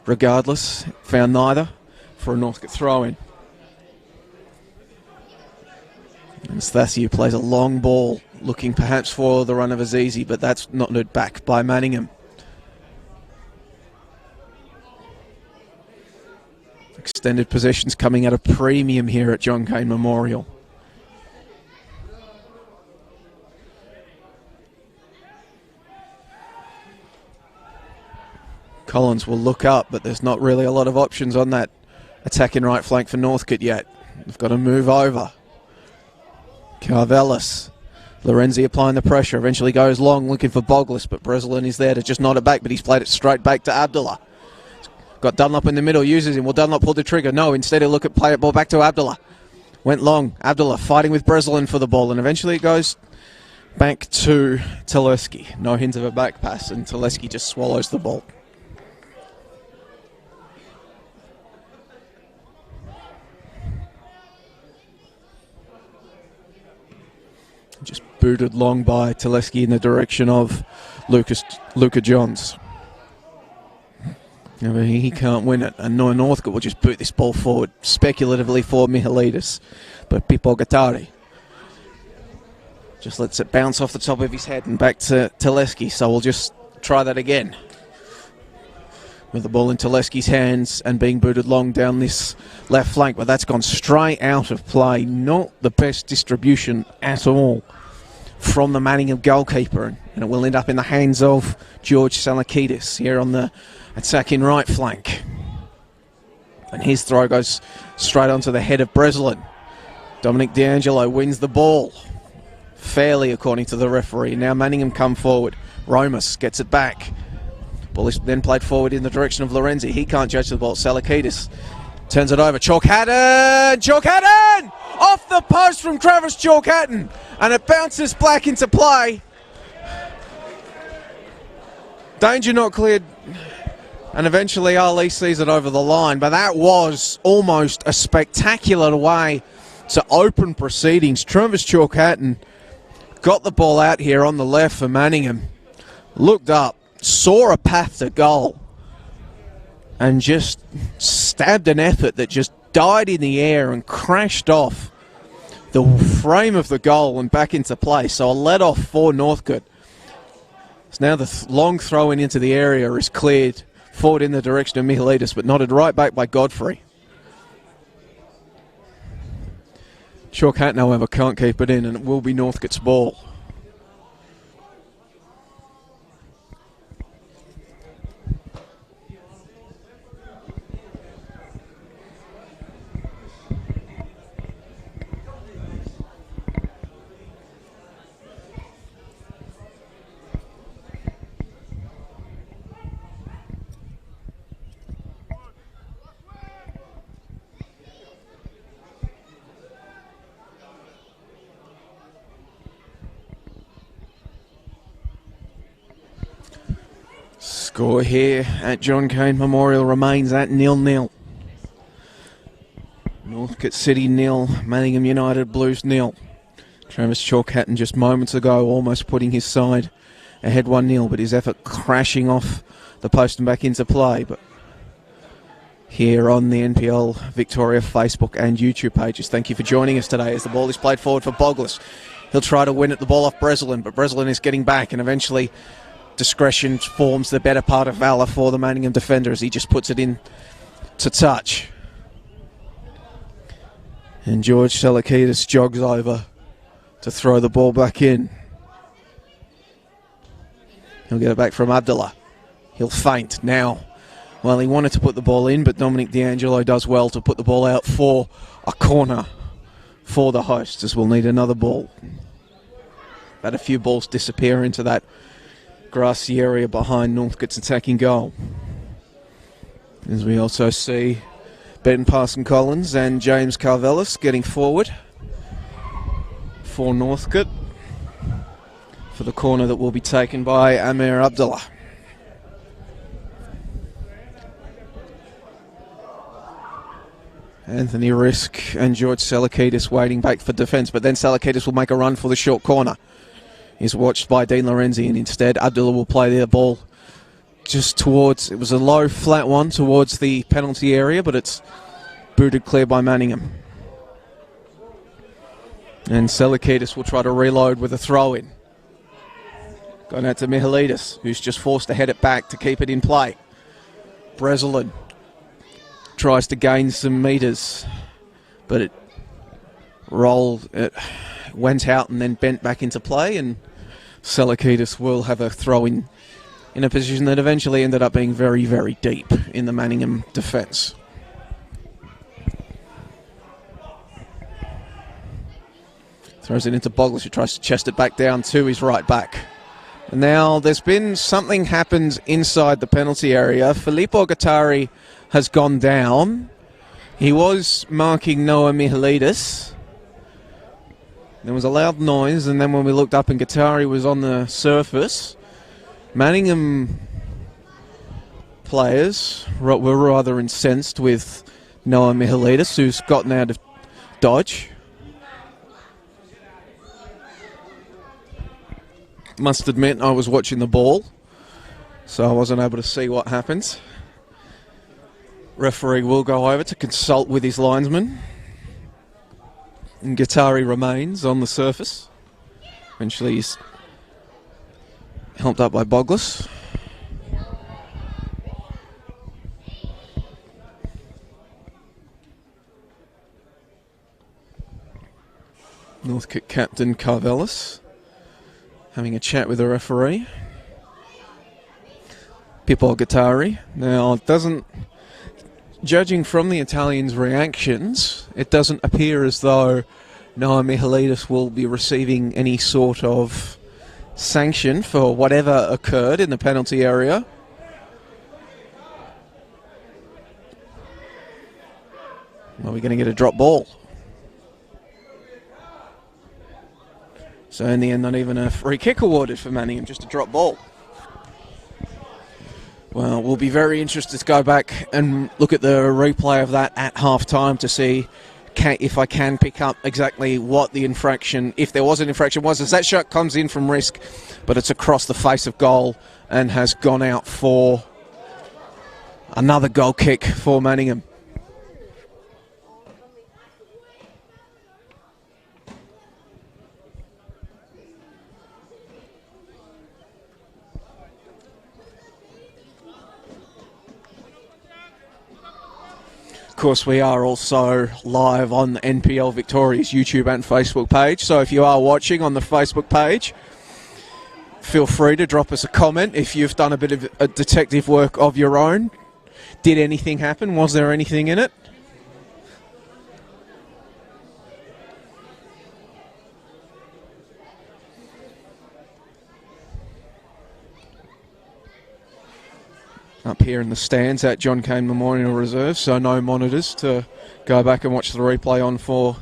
Regardless, found neither for a Northcote throw-in. And Stasio plays a long ball, looking perhaps for the run of Azizi, but that's not knocked back by Manningham. Extended possessions coming at a premium here at John Cain Memorial. Collins will look up, but there's not really a lot of options on that attacking right flank for Northcote yet. They've got to move over. Carvelis. Lorenzi applying the pressure. Eventually goes long, looking for Boglis, but Breslin is there to just nod it back, but he's played it straight back to Abdullah. Got Dunlop in the middle, uses him. Will Dunlop pull the trigger? No, instead he'll look at play it ball back to Abdullah. Went long. Abdullah fighting with Breslin for the ball, and eventually it goes back to Teleski. No hint of a back pass, and Teleski just swallows the ball. Just booted long by Teleski in the direction of Luca Johns. He can't win it, and Northcote will just boot this ball forward speculatively for Mihalidis. But Pippo Gattari just lets it bounce off the top of his head and back to Teleski. So we'll just try that again. With the ball in Teleski's hands and being booted long down this left flank, but that's gone straight out of play. Not the best distribution at all from the Manningham goalkeeper, and it will end up in the hands of George Salakidis here on the attacking right flank. And his throw goes straight onto the head of Breslin. Dominic D'Angelo wins the ball fairly, according to the referee. Now Manningham come forward. Romas gets it back. Ball is then played forward in the direction of Lorenzi. He can't judge the ball. Salakidis turns it over. Chalk-Hatton! Chalk-Hatton! Off the post from Travis Chalk-Hatton. And it bounces back into play. Danger not cleared. And eventually Ali sees it over the line. But that was almost a spectacular way to open proceedings. Travis Chalk-Hatton got the ball out here on the left for Manningham. Looked up, saw a path to goal, and just stabbed an effort that just died in the air and crashed off the frame of the goal and back into play. So a let-off for Northcote. So now the long throw-in into the area is cleared forward in the direction of Mihalidis, but nodded right back by Godfrey. Chalk-Hatton, however, can't keep it in, and it will be Northcote's ball. Score here at John Cain Memorial remains at 0-0. Northcote City 0, Manningham United Blues 0. Travis Chalk-Hatton just moments ago almost putting his side ahead 1-0, but his effort crashing off the post and back into play. But here on the NPL Victoria Facebook and YouTube pages, thank you for joining us today as the ball is played forward for Boglis. He'll try to win it, the ball off Breslin, but Breslin is getting back, and eventually discretion forms the better part of valour for the Manningham defender as he just puts it in to touch. And George Salakidis jogs over to throw the ball back in. He'll get it back from Abdullah. He'll feint now. Well, he wanted to put the ball in, but Dominic D'Angelo does well to put the ball out for a corner for the hosts, as we'll need another ball. But a few balls disappear into that grassy area behind Northcote's attacking goal. As we also see Ben Parson-Collins and James Carvelis getting forward for Northcote for the corner that will be taken by Amir Abdullah. Anthony Risk and George Salakidis waiting back for defence, but then Salakidis will make a run for the short corner. is watched by Dean Lorenzi, and instead Abdullah will play the ball just towards, it was a low flat one towards the penalty area, but it's booted clear by Manningham. And Selakidis will try to reload with a throw in. Going out to Mihalidis, who's just forced to head it back to keep it in play. Breslin tries to gain some metres, but it went out and then bent back into play, and Selakidis will have a throw in a position that eventually ended up being very, very deep in the Manningham defence. Throws it into Boggles, who tries to chest it back down to his right back. And now there's been something happens inside the penalty area. Filippo Gattari has gone down. He was marking Noah Mihalidis. There was a loud noise, and then when we looked up and Gattari was on the surface, Manningham players were rather incensed with Noah Mihalidis, who's gotten out of dodge. Must admit, I was watching the ball, so I wasn't able to see what happens. Referee will go over to consult with his linesman. And Gattari remains on the surface. Eventually he's helped up by Boggles. Northcote captain Carvelis having a chat with the referee. Pippo Gattari. Now, it doesn't, judging from the Italians' reactions, it doesn't appear as though Noah Mihalidis will be receiving any sort of sanction for whatever occurred in the penalty area. Are we going to get a drop ball? So in the end, not even a free kick awarded for Manningham, just a drop ball. Well, we'll be very interested to go back and look at the replay of that at half-time to see if I can pick up exactly what the infraction, if there was an infraction, was. As that shot comes in from risk, but it's across the face of goal and has gone out for another goal kick for Manningham. Of course, we are also live on the NPL Victoria's YouTube and Facebook page. So if you are watching on the Facebook page, feel free to drop us a comment if you've done a bit of a detective work of your own. Did anything happen? Was there anything in it? Up here in the stands at John Cain Memorial Reserve, so no monitors to go back and watch the replay on for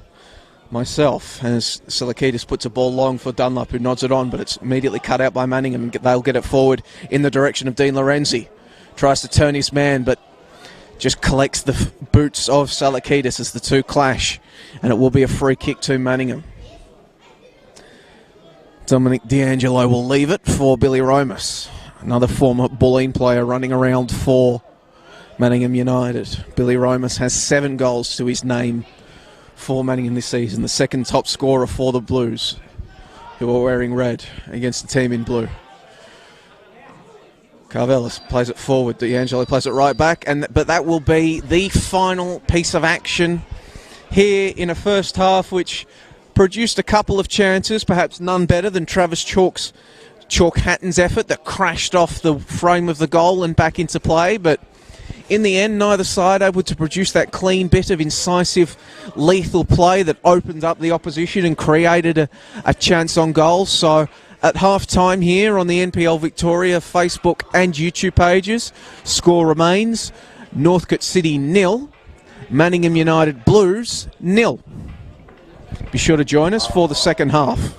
myself. As Selakidis puts a ball long for Dunlop, who nods it on, but it's immediately cut out by Manningham, and they'll get it forward in the direction of Dean Lorenzi. Tries to turn his man, but just collects the boots of Selakidis as the two clash, and it will be a free kick to Manningham. Dominic D'Angelo will leave it for Billy Romas. Another former Bulleen player running around for Manningham United. Billy Romas has 7 goals to his name for Manningham this season. The second top scorer for the Blues, who are wearing red against the team in blue. Carvelis plays it forward. D'Angelo plays it right back. But that will be the final piece of action here in a first half, which produced a couple of chances, perhaps none better than Travis Chalk Hatton's effort that crashed off the frame of the goal and back into play, but in the end neither side able to produce that clean bit of incisive lethal play that opened up the opposition and created a chance on goal. So at half time here on the NPL Victoria Facebook and YouTube pages, score remains Northcote City 0, Manningham United Blues 0. Be sure to join us for the second half.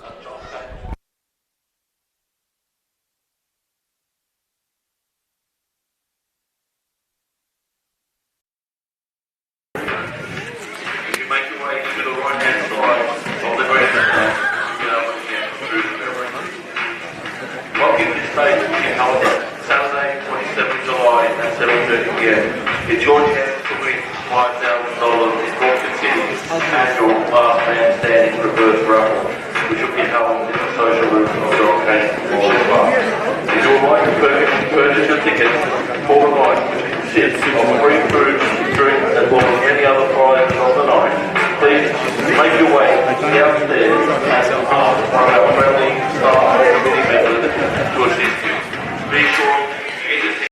last man standing reverse raffle, which will be held in the social room of the Northcote Memorial Park. If you would like to purchase your tickets for the night, which consists of free food, drink, as well as any other prizes on the night, please make your way downstairs and ask one of our friendly staff or committee members to assist you. Be sure to get your tickets.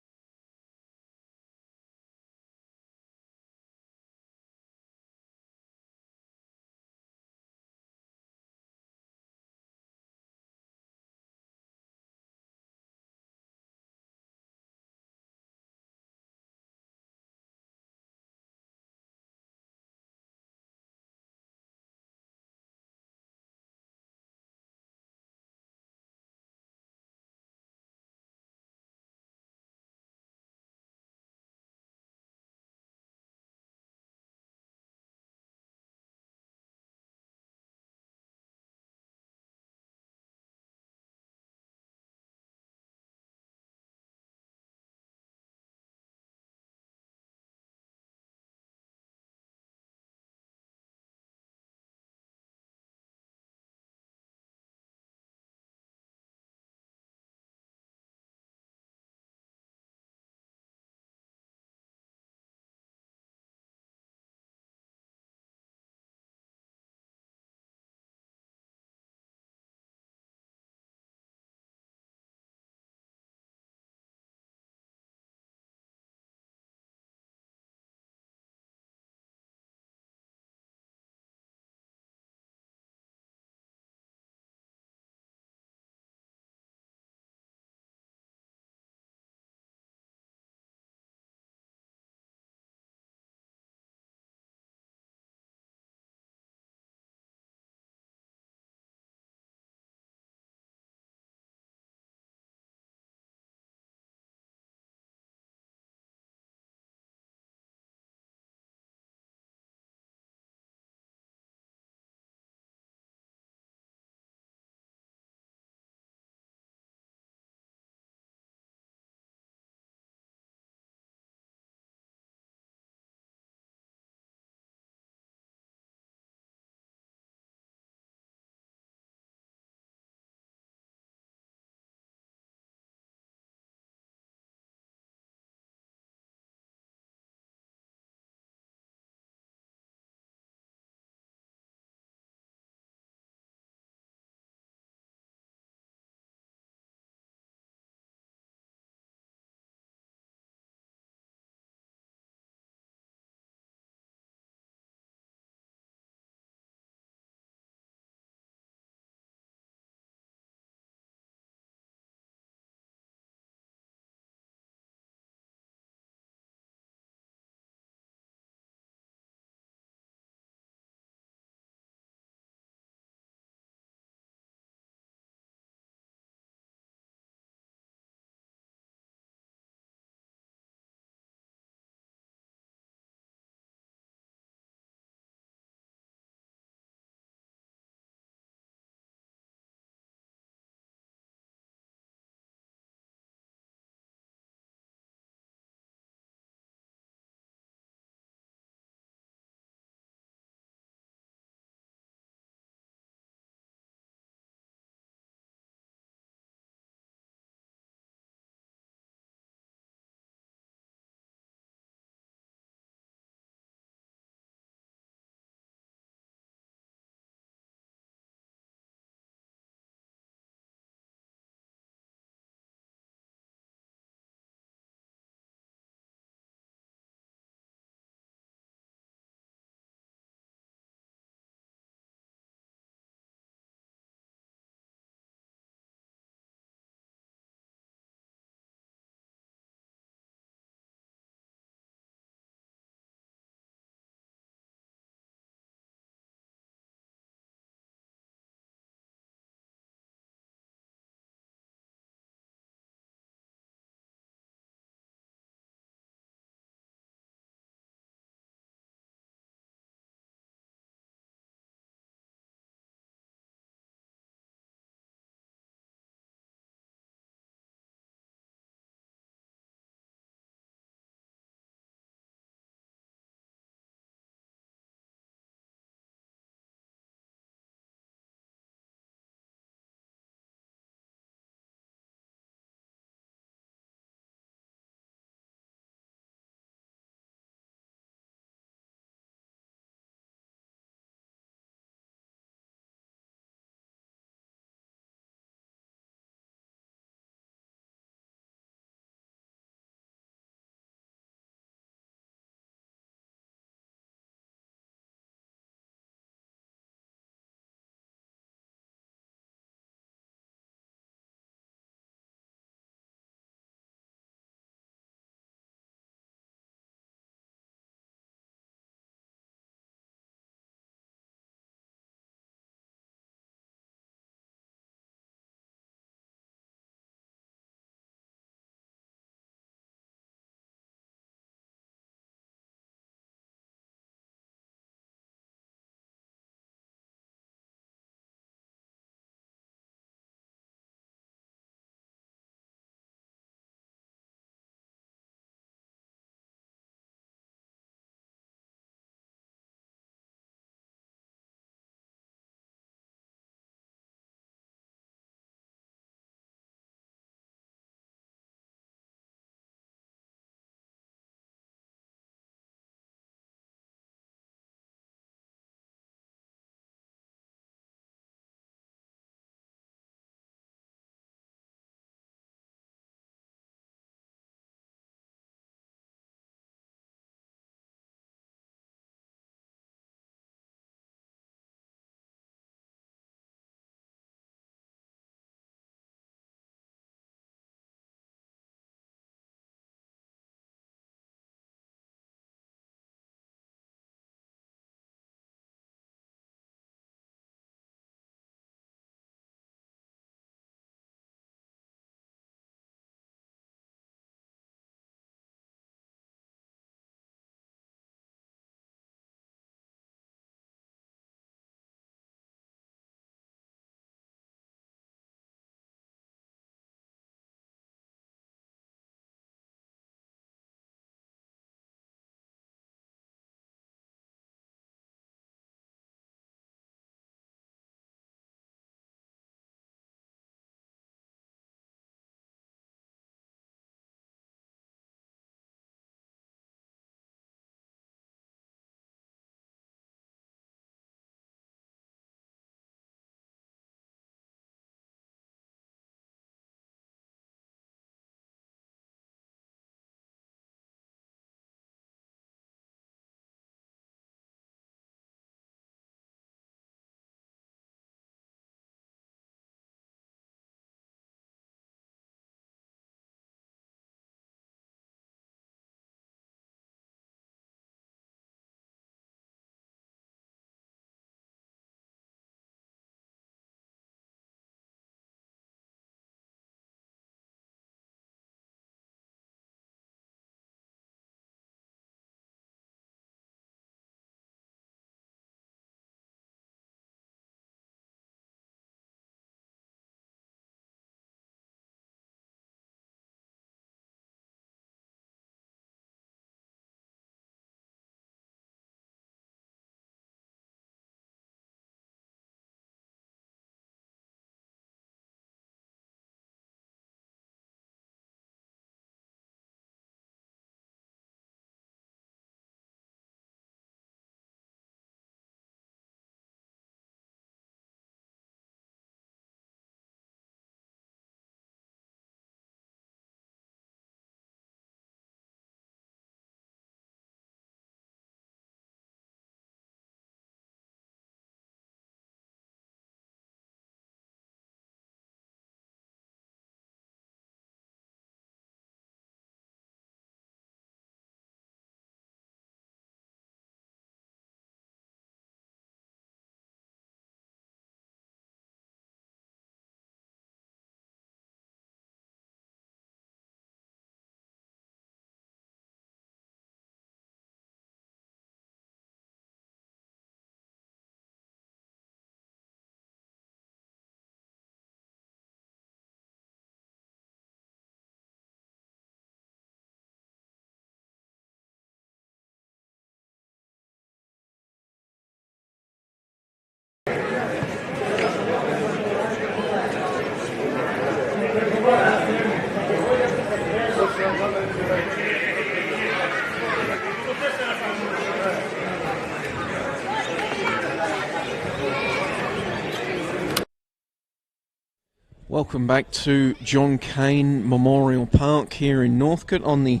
Welcome back to John Cain Memorial Park here in Northcote on the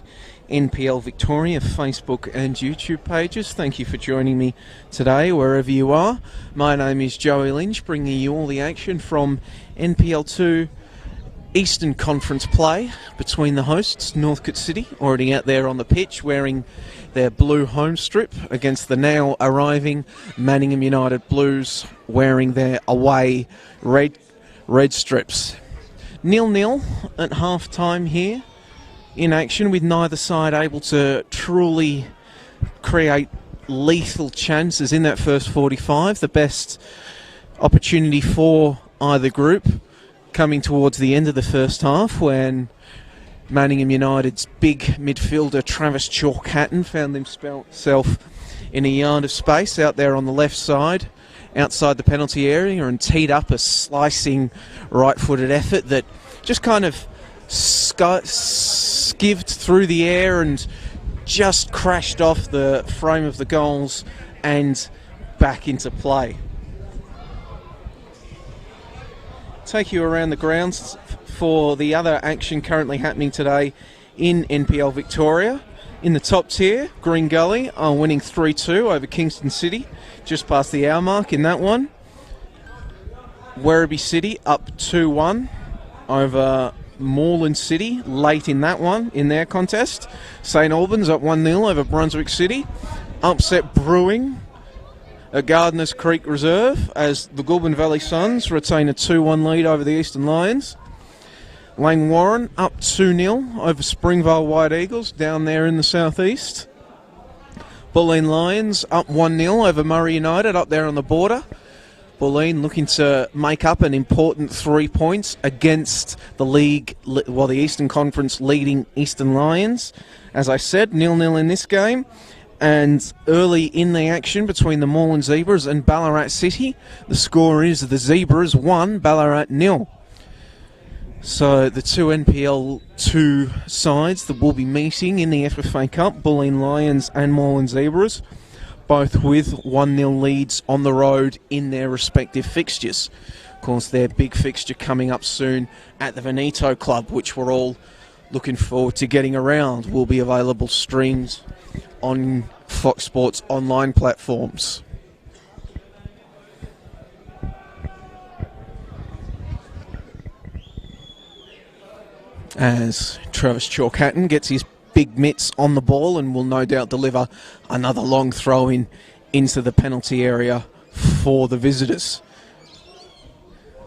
NPL Victoria Facebook and YouTube pages. Thank you for joining me today wherever you are. My name is Joey Lynch, bringing you all the action from NPL 2 Eastern Conference play between the hosts, Northcote City, already out there on the pitch wearing their blue home strip, against the now arriving Manningham United Blues wearing their away red strips. 0-0 at half-time here in action, with neither side able to truly create lethal chances in that first 45. The best opportunity for either group coming towards the end of the first half, when Manningham United's big midfielder Travis Chalk-Hatton found himself in a yard of space out there on the left side outside the penalty area and teed up a slicing right-footed effort that just kind of skived through the air and just crashed off the frame of the goals and back into play. Take you around the grounds for the other action currently happening today in NPL Victoria. In the top tier, Green Gully are winning 3-2 over Kingston City, just past the hour mark in that one. Werribee City up 2-1 over Moreland City late in that one, in their contest. St Albans up 1-0 over Brunswick City. Upset brewing at Gardeners Creek Reserve as the Goulburn Valley Suns retain a 2-1 lead over the Eastern Lions. Lang Warren up 2-0 over Springvale White Eagles down there in the southeast. Bulleen Lions up 1-0 over Murray United up there on the border. Bulleen looking to make up an important 3 points against the the Eastern Conference leading Eastern Lions. As I said, 0-0 in this game. And early in the action between the Moreland Zebras and Ballarat City, the score is the Zebras 1, Ballarat 0. So the two NPL 2 sides that will be meeting in the FFA Cup, Bulleen Lions and Moreland Zebras, both with 1-0 leads on the road in their respective fixtures. Of course, their big fixture coming up soon at the Veneto Club, which we're all looking forward to getting around, will be available streamed on Fox Sports online platforms. As Travis Chalk-Hatton gets his big mitts on the ball and will no doubt deliver another long throw in into the penalty area for the visitors.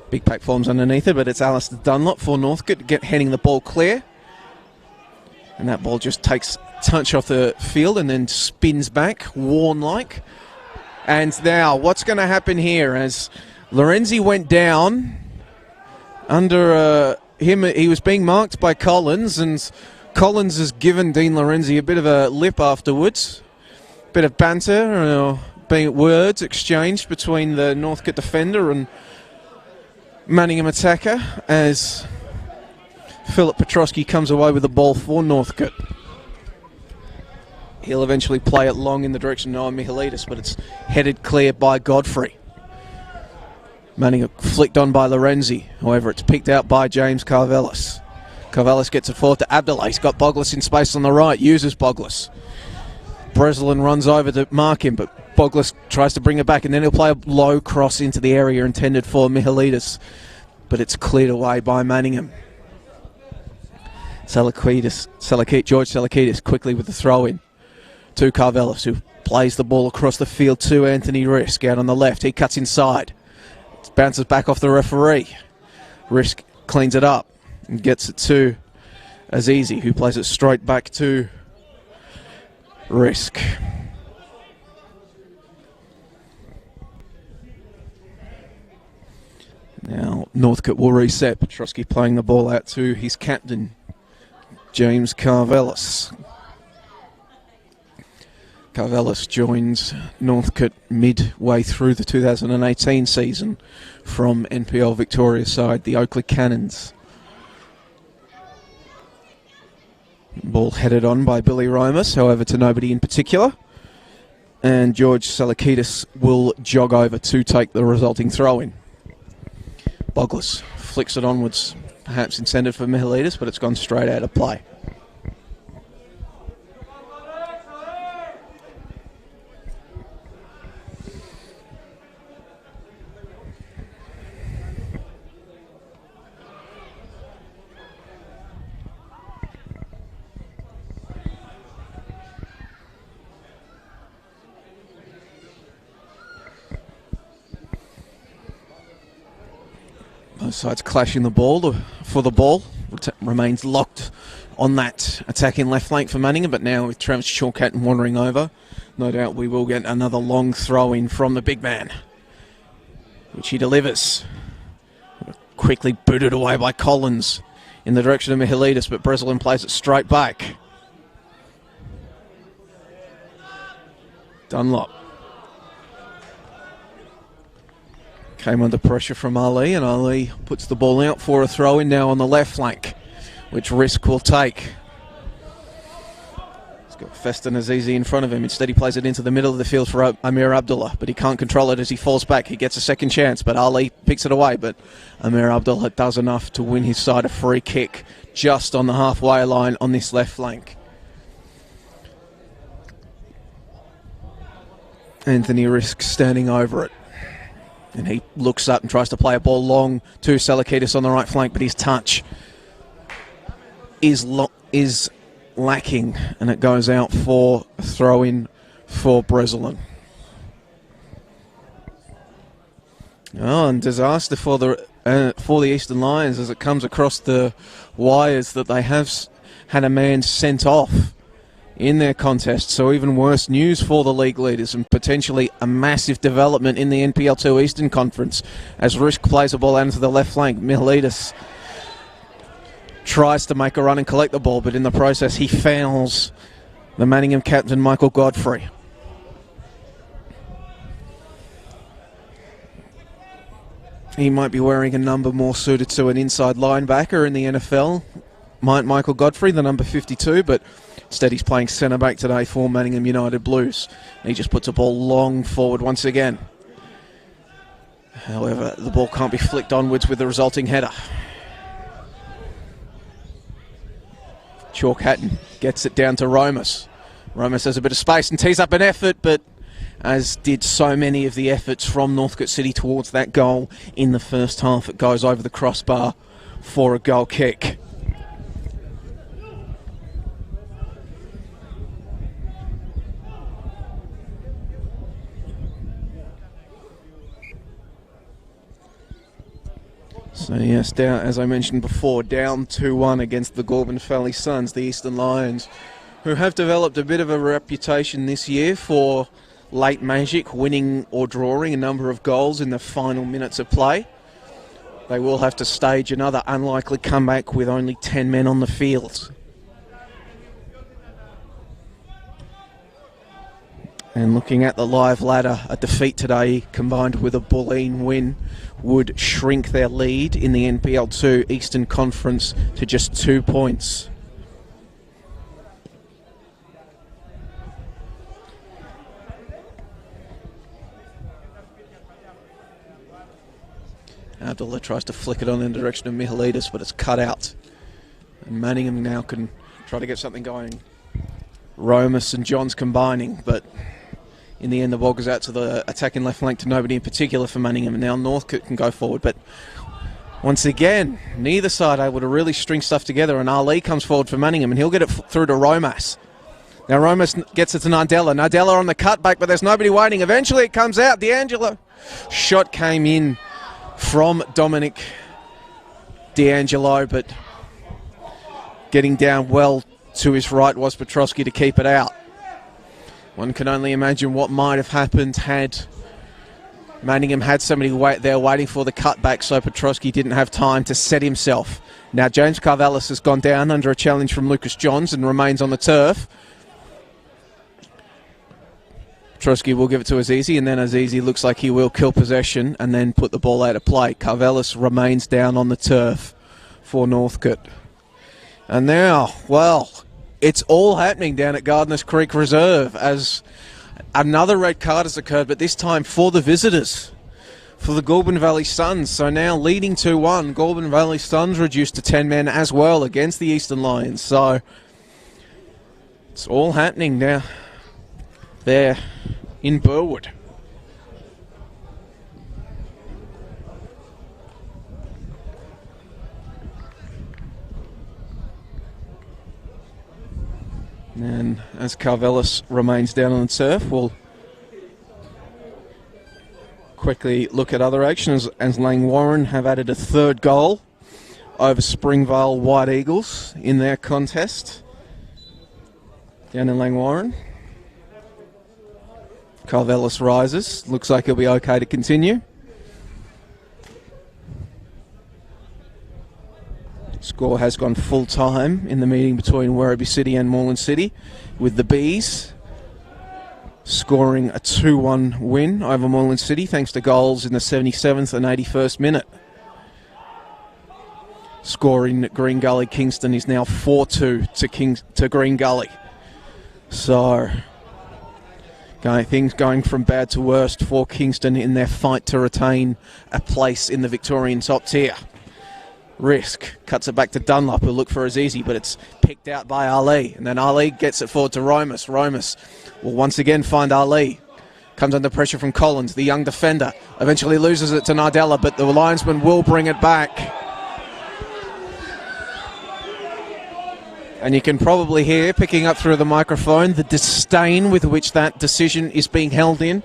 Big pack forms underneath it, but it's Alistair Dunlop for Northcote heading the ball clear. And that ball just takes touch off the field and then spins back, worn-like. And now, what's going to happen here? As Lorenzi went down under him, he was being marked by Collins, and Collins has given Dean Lorenzi a bit of a lip afterwards. Bit of banter, words exchanged between the Northcote defender and Manningham attacker, as Philip Petrosky comes away with the ball for Northcote. He'll eventually play it long in the direction of Noah Michaelidis, but it's headed clear by Godfrey. Manningham flicked on by Lorenzi. However, it's picked out by James Carvelis. Carvelis gets it forward to Abdullah. He's got Boglis in space on the right, uses Boglis. Breslin runs over to mark him, but Boglis tries to bring it back, and then he'll play a low cross into the area intended for Michaelidis, but it's cleared away by Manningham. George Salakidis quickly with the throw-in to Carvelis, who plays the ball across the field to Anthony Risk out on the left. He cuts inside. It bounces back off the referee. Risk cleans it up and gets it to Azizi, who plays it straight back to Risk. Now Northcote will reset. Petrosky playing the ball out to his captain, James Carvelis. Carvelis joins Northcote midway through the 2018 season from NPL Victoria side, the Oakley Cannons. Ball headed on by Billy Romas, however, to nobody in particular. And George Salakidis will jog over to take the resulting throw-in. Boglis flicks it onwards, perhaps intended for Mihailidis, but it's gone straight out of play. Both sides clashing the ball for the ball. Remains locked on that attacking left flank for Manningham, but now with Travis Chalkatton wandering over, no doubt we will get another long throw in from the big man, which he delivers. Quickly booted away by Collins in the direction of Mihailidis, but Breslin plays it straight back. Dunlop came under pressure from Ali, and Ali puts the ball out for a throw-in now on the left flank, which Risk will take. He's got Feston Azizi in front of him. Instead, he plays it into the middle of the field for Amir Abdullah, but he can't control it as he falls back. He gets a second chance, but Ali picks it away, but Amir Abdullah does enough to win his side a free kick just on the halfway line on this left flank. Anthony Risk standing over it. And he looks up and tries to play a ball long to Salakidis on the right flank, but his touch is lacking, and it goes out for a throw-in for Breslin. Oh, and disaster for the Eastern Lions as it comes across the wires that they have had a man sent off in their contest, so even worse news for the league leaders and potentially a massive development in the NPL 2 Eastern Conference as Risk plays a ball out into the left flank. Mihailidis tries to make a run and collect the ball, but in the process he fouls the Manningham captain Michael Godfrey. He might be wearing a number more suited to an inside linebacker in the NFL, Michael Godfrey, the number 52, but instead he's playing centre back today for Manningham United Blues. And he just puts a ball long forward once again. However, the ball can't be flicked onwards with the resulting header. Chalkatton gets it down to Romas. Romas has a bit of space and tees up an effort, but as did so many of the efforts from Northcote City towards that goal in the first half, it goes over the crossbar for a goal kick. So yes, down, as I mentioned before, down 2-1 against the Gorbin Valley Suns, the Eastern Lions, who have developed a bit of a reputation this year for late magic, winning or drawing a number of goals in the final minutes of play. They will have to stage another unlikely comeback with only 10 men on the field. And looking at the live ladder, a defeat today combined with a Bulleen win would shrink their lead in the NPL 2 Eastern Conference to just 2 points. Abdullah tries to flick it on in the direction of Mihailidis, but it's cut out. And Manningham now can try to get something going. Romas and Johns combining, but in the end the ball goes out to the attacking left flank to nobody in particular for Manningham, and now Northcote can go forward. But once again, neither side able to really string stuff together, and Ali comes forward for Manningham, and he'll get it through to Romas. Now Romas gets it to Nardella. Nardella on the cutback, but there's nobody waiting. Eventually it comes out. D'Angelo. Shot came in from Dominic D'Angelo, but getting down well to his right was Petrosky to keep it out. One can only imagine what might have happened had Manningham had somebody there waiting for the cutback, so Petrosky didn't have time to set himself. Now James Carvelis has gone down under a challenge from Lucas Johns and remains on the turf. Petrosky will give it to Azizi, and then Azizi looks like he will kill possession and then put the ball out of play. Carvelis remains down on the turf for Northcote. And now, well, it's all happening down at Gardeners Creek Reserve as another red card has occurred, but this time for the visitors. for the Goulburn Valley Suns. So now leading 2-1. Goulburn Valley Suns reduced to 10 men as well against the Eastern Lions. So it's all happening now there in Burwood. And as Carvelis remains down on the turf, we'll quickly look at other actions as Langwarrin have added a third goal over Springvale White Eagles in their contest down in Langwarrin. Carvelis rises. Looks like he'll be okay to continue. Score has gone full time in the meeting between Werribee City and Moreland City, with the Bees scoring a 2-1 win over Moreland City thanks to goals in the 77th and 81st minute. Scoring at Green Gully Kingston is now 4-2 to Green Gully. So things going from bad to worst for Kingston in their fight to retain a place in the Victorian top tier. Risk cuts it back to Dunlop, who'll look for Azizi, but it's picked out by Ali. And then Ali gets it forward to Romus. Romus will once again find Ali. Comes under pressure from Collins, the young defender. Eventually loses it to Nardella, but the linesman will bring it back. And you can probably hear, picking up through the microphone, the disdain with which that decision is being held in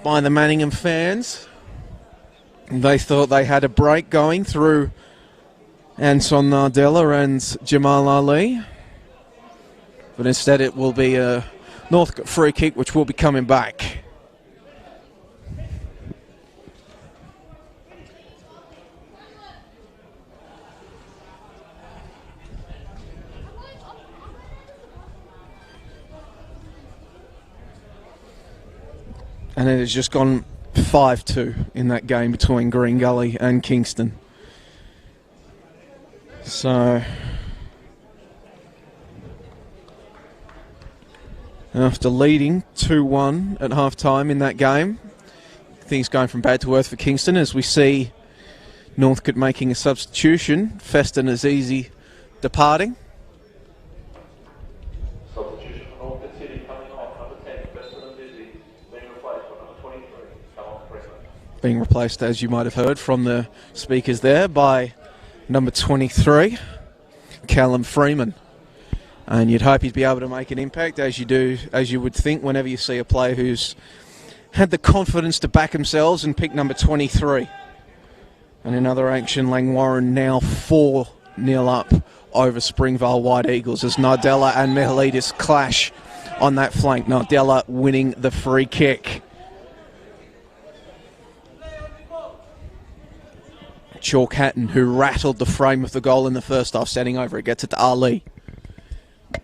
by the Manningham fans. They thought they had a break going through Anton Nardella and Jamal Ali. But instead it will be a Northcote free kick, which will be coming back. And it has just gone 5-2 in that game between Green Gully and Kingston. So after leading 2-1 at half-time in that game, things going from bad to worse for Kingston as we see Northcote making a substitution. Feston Azizi departing. Substitution for Northcote City coming off. Number 10, Feston Azizi, being replaced by number 23, Callum Freeman. Being replaced, as you might have heard from the speakers there, by number 23, Callum Freeman. And you'd hope he'd be able to make an impact, as you would think whenever you see a player who's had the confidence to back themselves and pick number 23. And in other action, Langwarrin now 4-0 up over Springvale White Eagles as Nardella and Mihalidis clash on that flank. Nardella winning the free kick. Chalk Hatton, who rattled the frame of the goal in the first half, standing over it, gets it to Ali.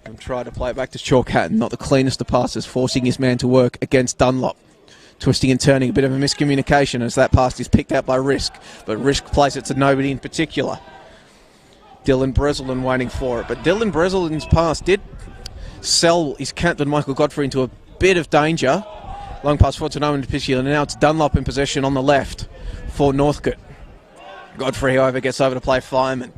And try to play it back to Chalk Hatton. Not the cleanest of passes, forcing his man to work against Dunlop. Twisting and turning, a bit of a miscommunication as that pass is picked out by Risk. But Risk plays it to nobody in particular. Dylan Breslin waiting for it. But Dylan Breslin's pass did sell his captain Michael Godfrey into a bit of danger. Long pass forward to no one in particular. Now it's Dunlop in possession on the left for Northcote. Godfrey, however, gets over to play Fireman.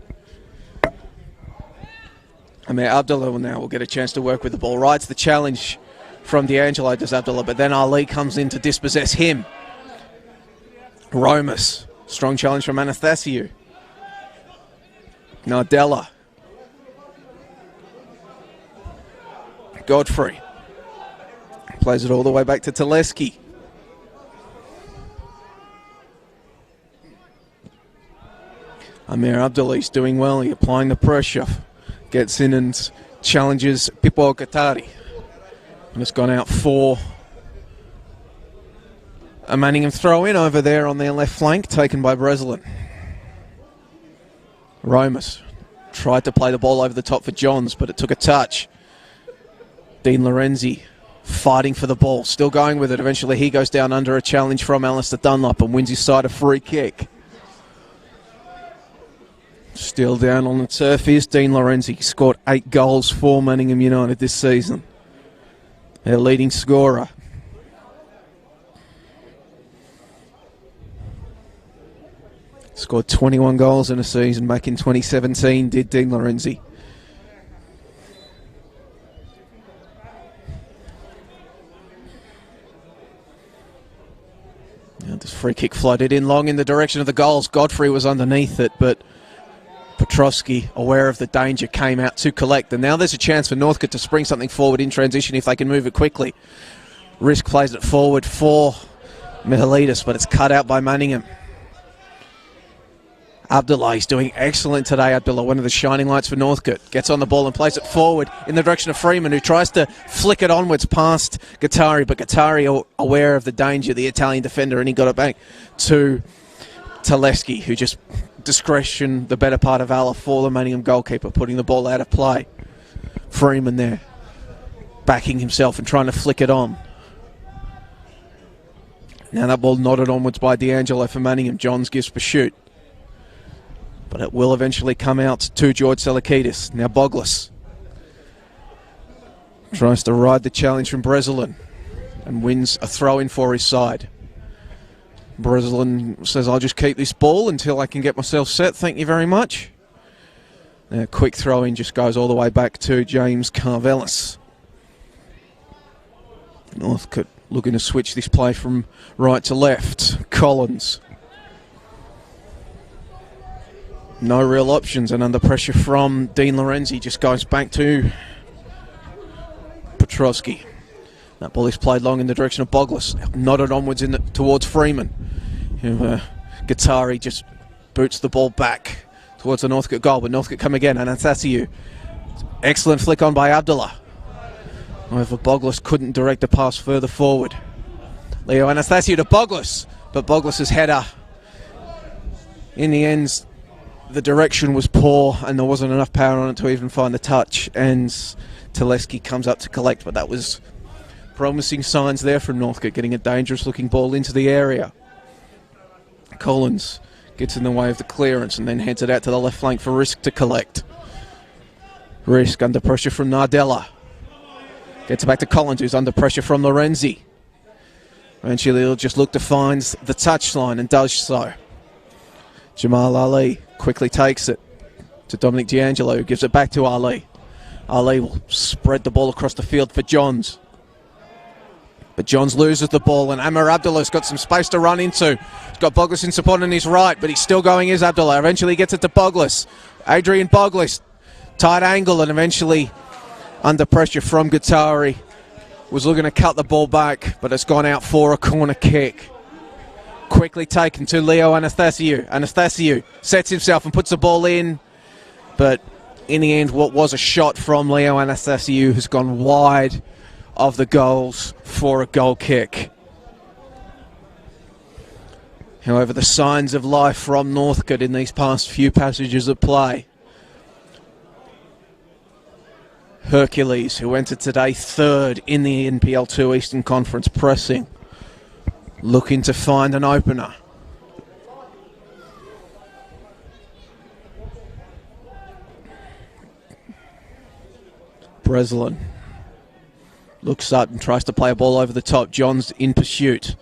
Amir Abdullah now will get a chance to work with the ball. Rides the challenge from D'Angelo, does Abdullah, but then Ali comes in to dispossess him. Romus, strong challenge from Anastasiou. Nardella. Godfrey. Plays it all the way back to Teleski. Amir Abdullah's doing well, he's applying the pressure. Gets in and challenges Pippo Katari. And it's gone out for a Manningham throw-in over there on their left flank, taken by Breslin. Romus tried to play the ball over the top for Johns, but it took a touch. Dean Lorenzi fighting for the ball, still going with it. Eventually he goes down under a challenge from Alistair Dunlop and wins his side a free kick. Still down on the turf is Dean Lorenzi. He scored 8 goals for Manningham United this season. Their leading scorer. Scored 21 goals in a season back in 2017, did Dean Lorenzi. Now this free kick floated in long in the direction of the goals. Godfrey was underneath it, but Petrovsky, aware of the danger, came out to collect. And now there's a chance for Northcote to spring something forward in transition if they can move it quickly. Risk plays it forward for Mihalidis, but it's cut out by Manningham. Abdullah is doing excellent today. Abdullah, one of the shining lights for Northcote, gets on the ball and plays it forward in the direction of Freeman, who tries to flick it onwards past Guattari, but Guattari, aware of the danger, the Italian defender, and he got it back to Teleski, who just discretion, the better part of valor for the Manningham goalkeeper, putting the ball out of play. Freeman there, backing himself and trying to flick it on. Now that ball nodded onwards by D'Angelo for Manningham. Johns gives pursuit, but it will eventually come out to George Salakidis. Now Boglis tries to ride the challenge from Breslin and wins a throw-in for his side. Breslin says, I'll just keep this ball until I can get myself set. Thank you very much. Now, quick throw-in just goes all the way back to James Carvelis. Northcote looking to switch this play from right to left. Collins. No real options, and under pressure from Dean Lorenzi, just goes back to Petrovsky. That ball is played long in the direction of Boglis, nodded onwards towards Freeman. Guattari just boots the ball back towards the Northcote goal, but Northcote come again, and Anastasiou. Excellent flick on by Abdullah. However, Boglis couldn't direct the pass further forward. Leo Anastasiou to Boglis, but Boglis' header, in the end, the direction was poor and there wasn't enough power on it to even find the touch, and Teleski comes up to collect, but that was promising signs there from Northcote, getting a dangerous looking ball into the area. Collins gets in the way of the clearance and then heads it out to the left flank for Risk to collect. Risk under pressure from Nardella. Gets it back to Collins, who's under pressure from Lorenzi. Eventually he'll just look to find the touchline and does so. Jamal Ali quickly takes it to Dominic D'Angelo, who gives it back to Ali. Ali will spread the ball across the field for Johns. But Johns loses the ball, and Amar Abdullah's got some space to run into. He's got Boglis in support on his right, but he's still going as Abdullah. Eventually gets it to Boglis. Adrian Boglis, tight angle, and eventually under pressure from Guattari. Was looking to cut the ball back, but it's gone out for a corner kick. Quickly taken to Leo Anastasiou. Anastasiou sets himself and puts the ball in, but in the end, what was a shot from Leo Anastasiou has gone wide of the goals for a goal kick. However, the signs of life from Northcote in these past few passages of play. Hercules, who entered today third in the NPL 2 Eastern Conference, pressing, looking to find an opener. Breslin looks up and tries to play a ball over the top. John's in pursuit,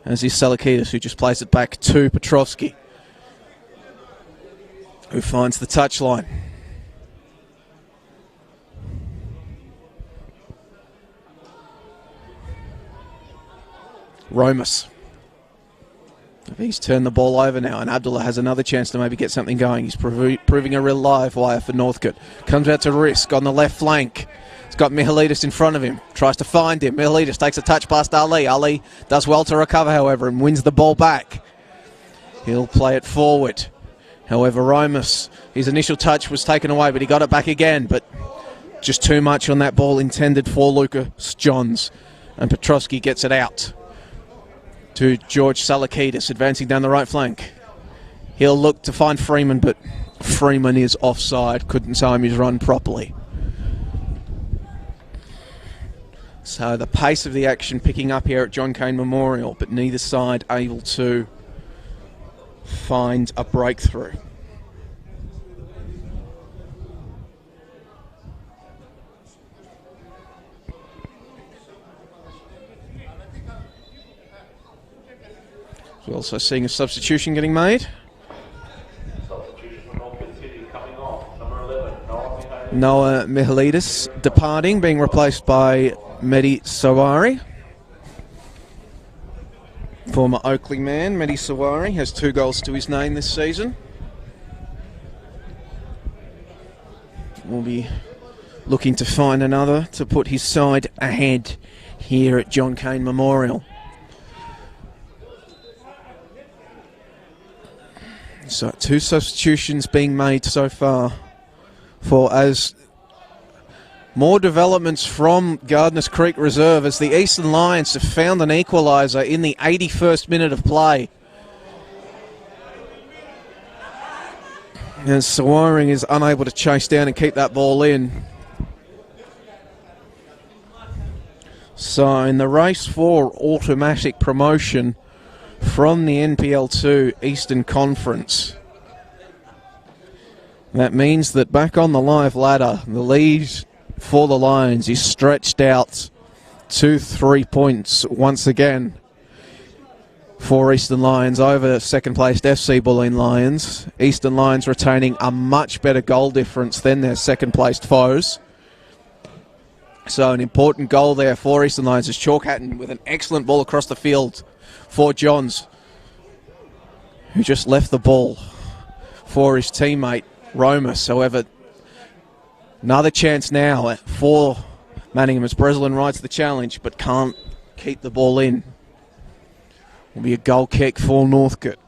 as is Salakidis, who just plays it back to Petrovsky, who finds the touchline. Romas. He's turned the ball over now, and Abdullah has another chance to maybe get something going. He's proving a real live wire for Northcote. Comes out to Risk on the left flank. He's got Mihalidis in front of him. Tries to find him. Mihalidis takes a touch past Ali. Ali does well to recover, however, and wins the ball back. He'll play it forward. However, Romas, his initial touch was taken away, but he got it back again. But just too much on that ball intended for Lucas Johns. And Petrovsky gets it out to George Salakidis, advancing down the right flank. He'll look to find Freeman, but Freeman is offside, couldn't time his run properly. So the pace of the action picking up here at John Cain Memorial, but neither side able to find a breakthrough. We're also seeing a substitution getting made. Noah Mihalidis departing, being replaced by Mehdi Sawari. Former Oakley man, Mehdi Sawari, has 2 goals to his name this season. Will be looking to find another to put his side ahead here at John Cain Memorial. So 2 substitutions being made so far for as more developments from Gardeners Creek Reserve as the Eastern Lions have found an equaliser in the 81st minute of play. As Sawaring is unable to chase down and keep that ball in. So in the race for automatic promotion from the NPL2 Eastern Conference, that means that back on the live ladder, the lead for the Lions is stretched out to 3 points once again for Eastern Lions over second placed FC Bulleen Lions. Eastern Lions retaining a much better goal difference than their second placed foes. So an important goal there for Eastern Lions is Chalk Hatton with an excellent ball across the field for Johns, who just left the ball for his teammate Romus. However, another chance now for Manningham as Breslin rides the challenge but can't keep the ball in. Will be a goal kick for Northcote.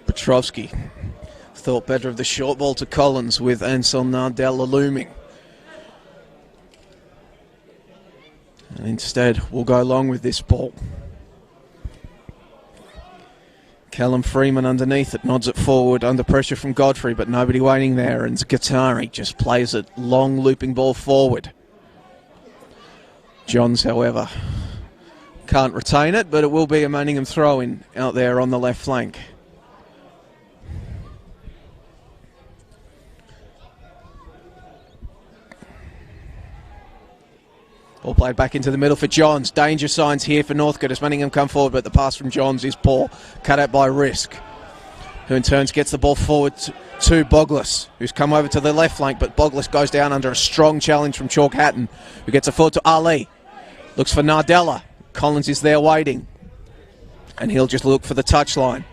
Petrovsky thought better of the short ball to Collins with Ansel Nardella looming. And instead, we'll go along with this ball. Callum Freeman underneath it, nods it forward, under pressure from Godfrey, but nobody waiting there, and Guattari just plays it, long looping ball forward. Johns, however, can't retain it, but it will be a Manningham throw-in out there on the left flank. Ball played back into the middle for Johns. Danger signs here for Northcote as Manningham come forward, but the pass from Johns is poor. Cut out by Risk, who in turns gets the ball forward to Boglis, who's come over to the left flank, but Boglis goes down under a strong challenge from Chalk Hatton, who gets it forward to Ali. Looks for Nardella. Collins is there waiting, and he'll just look for the touchline.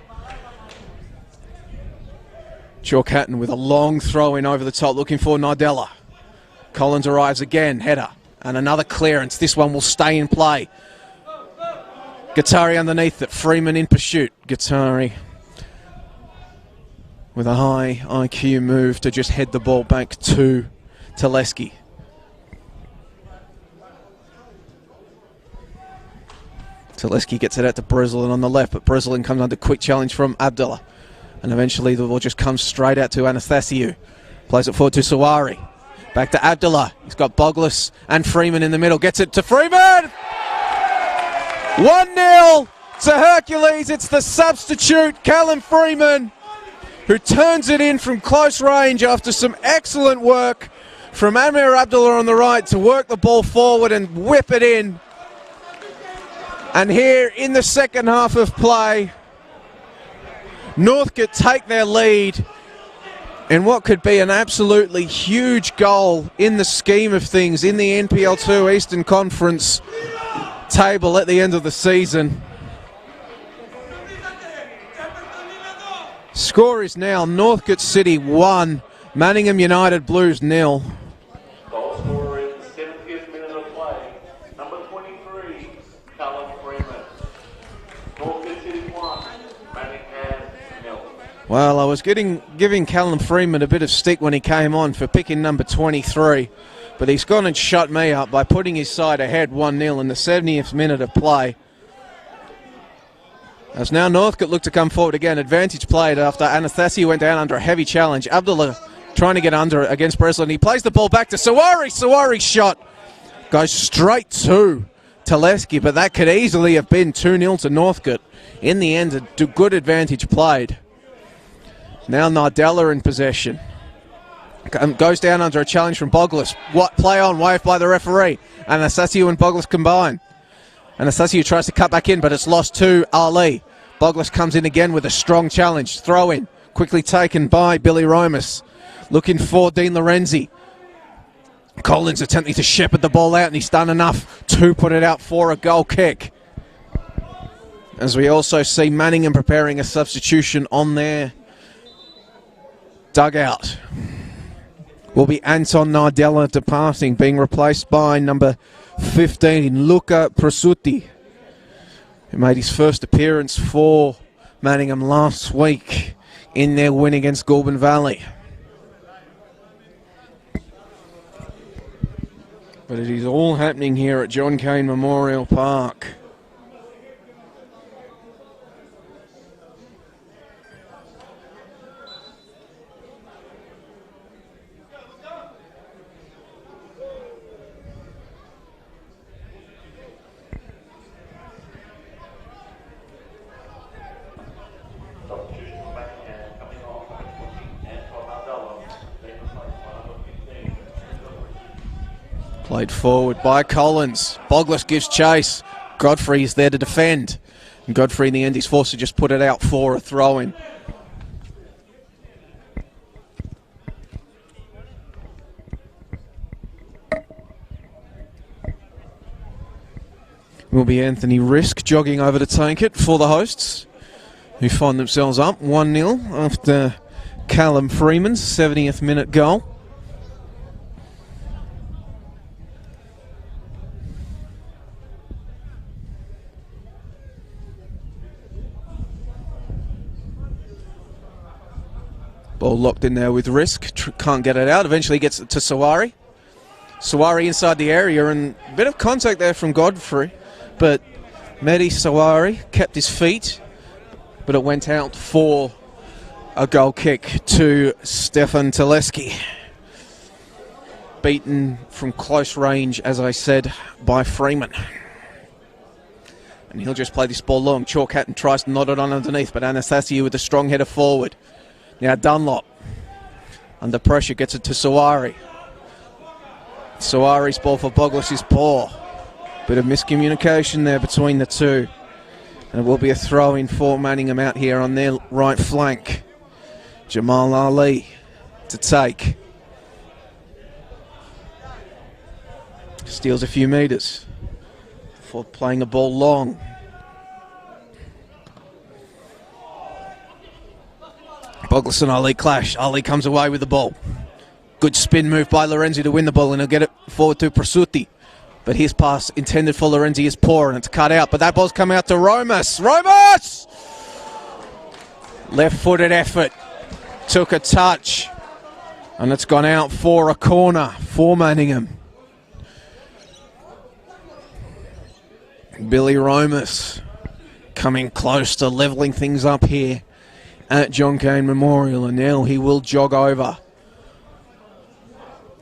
Chalk Hatton with a long throw in over the top, looking for Nardella. Collins arrives again, header. And another clearance. This one will stay in play. Guattari underneath it. Freeman in pursuit. Guattari with a high IQ move to just head the ball back to Teleski. Teleski gets it out to Breslin on the left, but Breslin comes under quick challenge from Abdullah. And eventually the ball just comes straight out to Anastasiou. Plays it forward to Sawari. Back to Abdullah. He's got Boglis and Freeman in the middle. Gets it to Freeman! 1-0 to Hercules. It's the substitute, Callum Freeman, who turns it in from close range after some excellent work from Amir Abdullah on the right to work the ball forward and whip it in. And here in the second half of play, Northcote take their lead in what could be an absolutely huge goal in the scheme of things in the NPL2 Eastern Conference table at the end of the season. Score is now Northcote City 1, Manningham United Blues 0. Goal scorer in the 70th minute of play, number 23, Callum Freeman. Northcote City 1, Manningham 0. Well, I was giving Callum Freeman a bit of stick when he came on for picking number 23, but he's gone and shut me up by putting his side ahead 1-0 in the 70th minute of play. As now Northcote look to come forward again. Advantage played after Anastasiou went down under a heavy challenge. Abdullah trying to get under it against Breslin. He plays the ball back to Sawari. Sawari's shot goes straight to Teleski, but that could easily have been 2-0 to Northcote. In the end, a good advantage played. Now Nardella in possession. Goes down under a challenge from Boglis. What play on, waved by the referee. Anastasio and Boglis combine. Anastasio tries to cut back in, but it's lost to Ali. Boglis comes in again with a strong challenge. Throw in. Quickly taken by Billy Romas. Looking for Dean Lorenzi. Collins attempting to shepherd the ball out, and he's done enough to put it out for a goal kick. As we also see Manningham preparing a substitution on their dugout. Will be Anton Nardella departing, being replaced by number 15, Luca Prosutti, who made his first appearance for Manningham last week in their win against Goulburn Valley. But it is all happening here at John Cain Memorial Park. Played forward by Collins. Boglis gives chase. Godfrey is there to defend. And Godfrey in the end is forced to just put it out for a throw-in. Will be Anthony Risk jogging over to take it for the hosts, who find themselves up 1-0 after Callum Freeman's 70th minute goal. Ball locked in there with Risk. Can't get it out. Eventually gets it to Sawari. Sawari inside the area, and a bit of contact there from Godfrey. But Mehdi Sawari kept his feet, but it went out for a goal kick to Stefan Teleski. Beaten from close range, as I said, by Freeman. And he'll just play this ball long. Chalk Hatton tries to nod it on underneath, but Anastasio with a strong header forward. Now Dunlop, under pressure, gets it to Sawari. Sawari's ball for Boglis is poor. Bit of miscommunication there between the two. And it will be a throw-in for Manningham out here on their right flank. Jamal Ali to take. Steals a few metres before playing a ball long. Boglis and Ali clash. Ali comes away with the ball. Good spin move by Lorenzi to win the ball, and he'll get it forward to Prosutti. But his pass intended for Lorenzi is poor, and it's cut out. But that ball's come out to Romas. Romas! Left-footed effort. Took a touch. And it's gone out for a corner for Manningham. Billy Romas coming close to levelling things up here at John Cain Memorial, and now he will jog over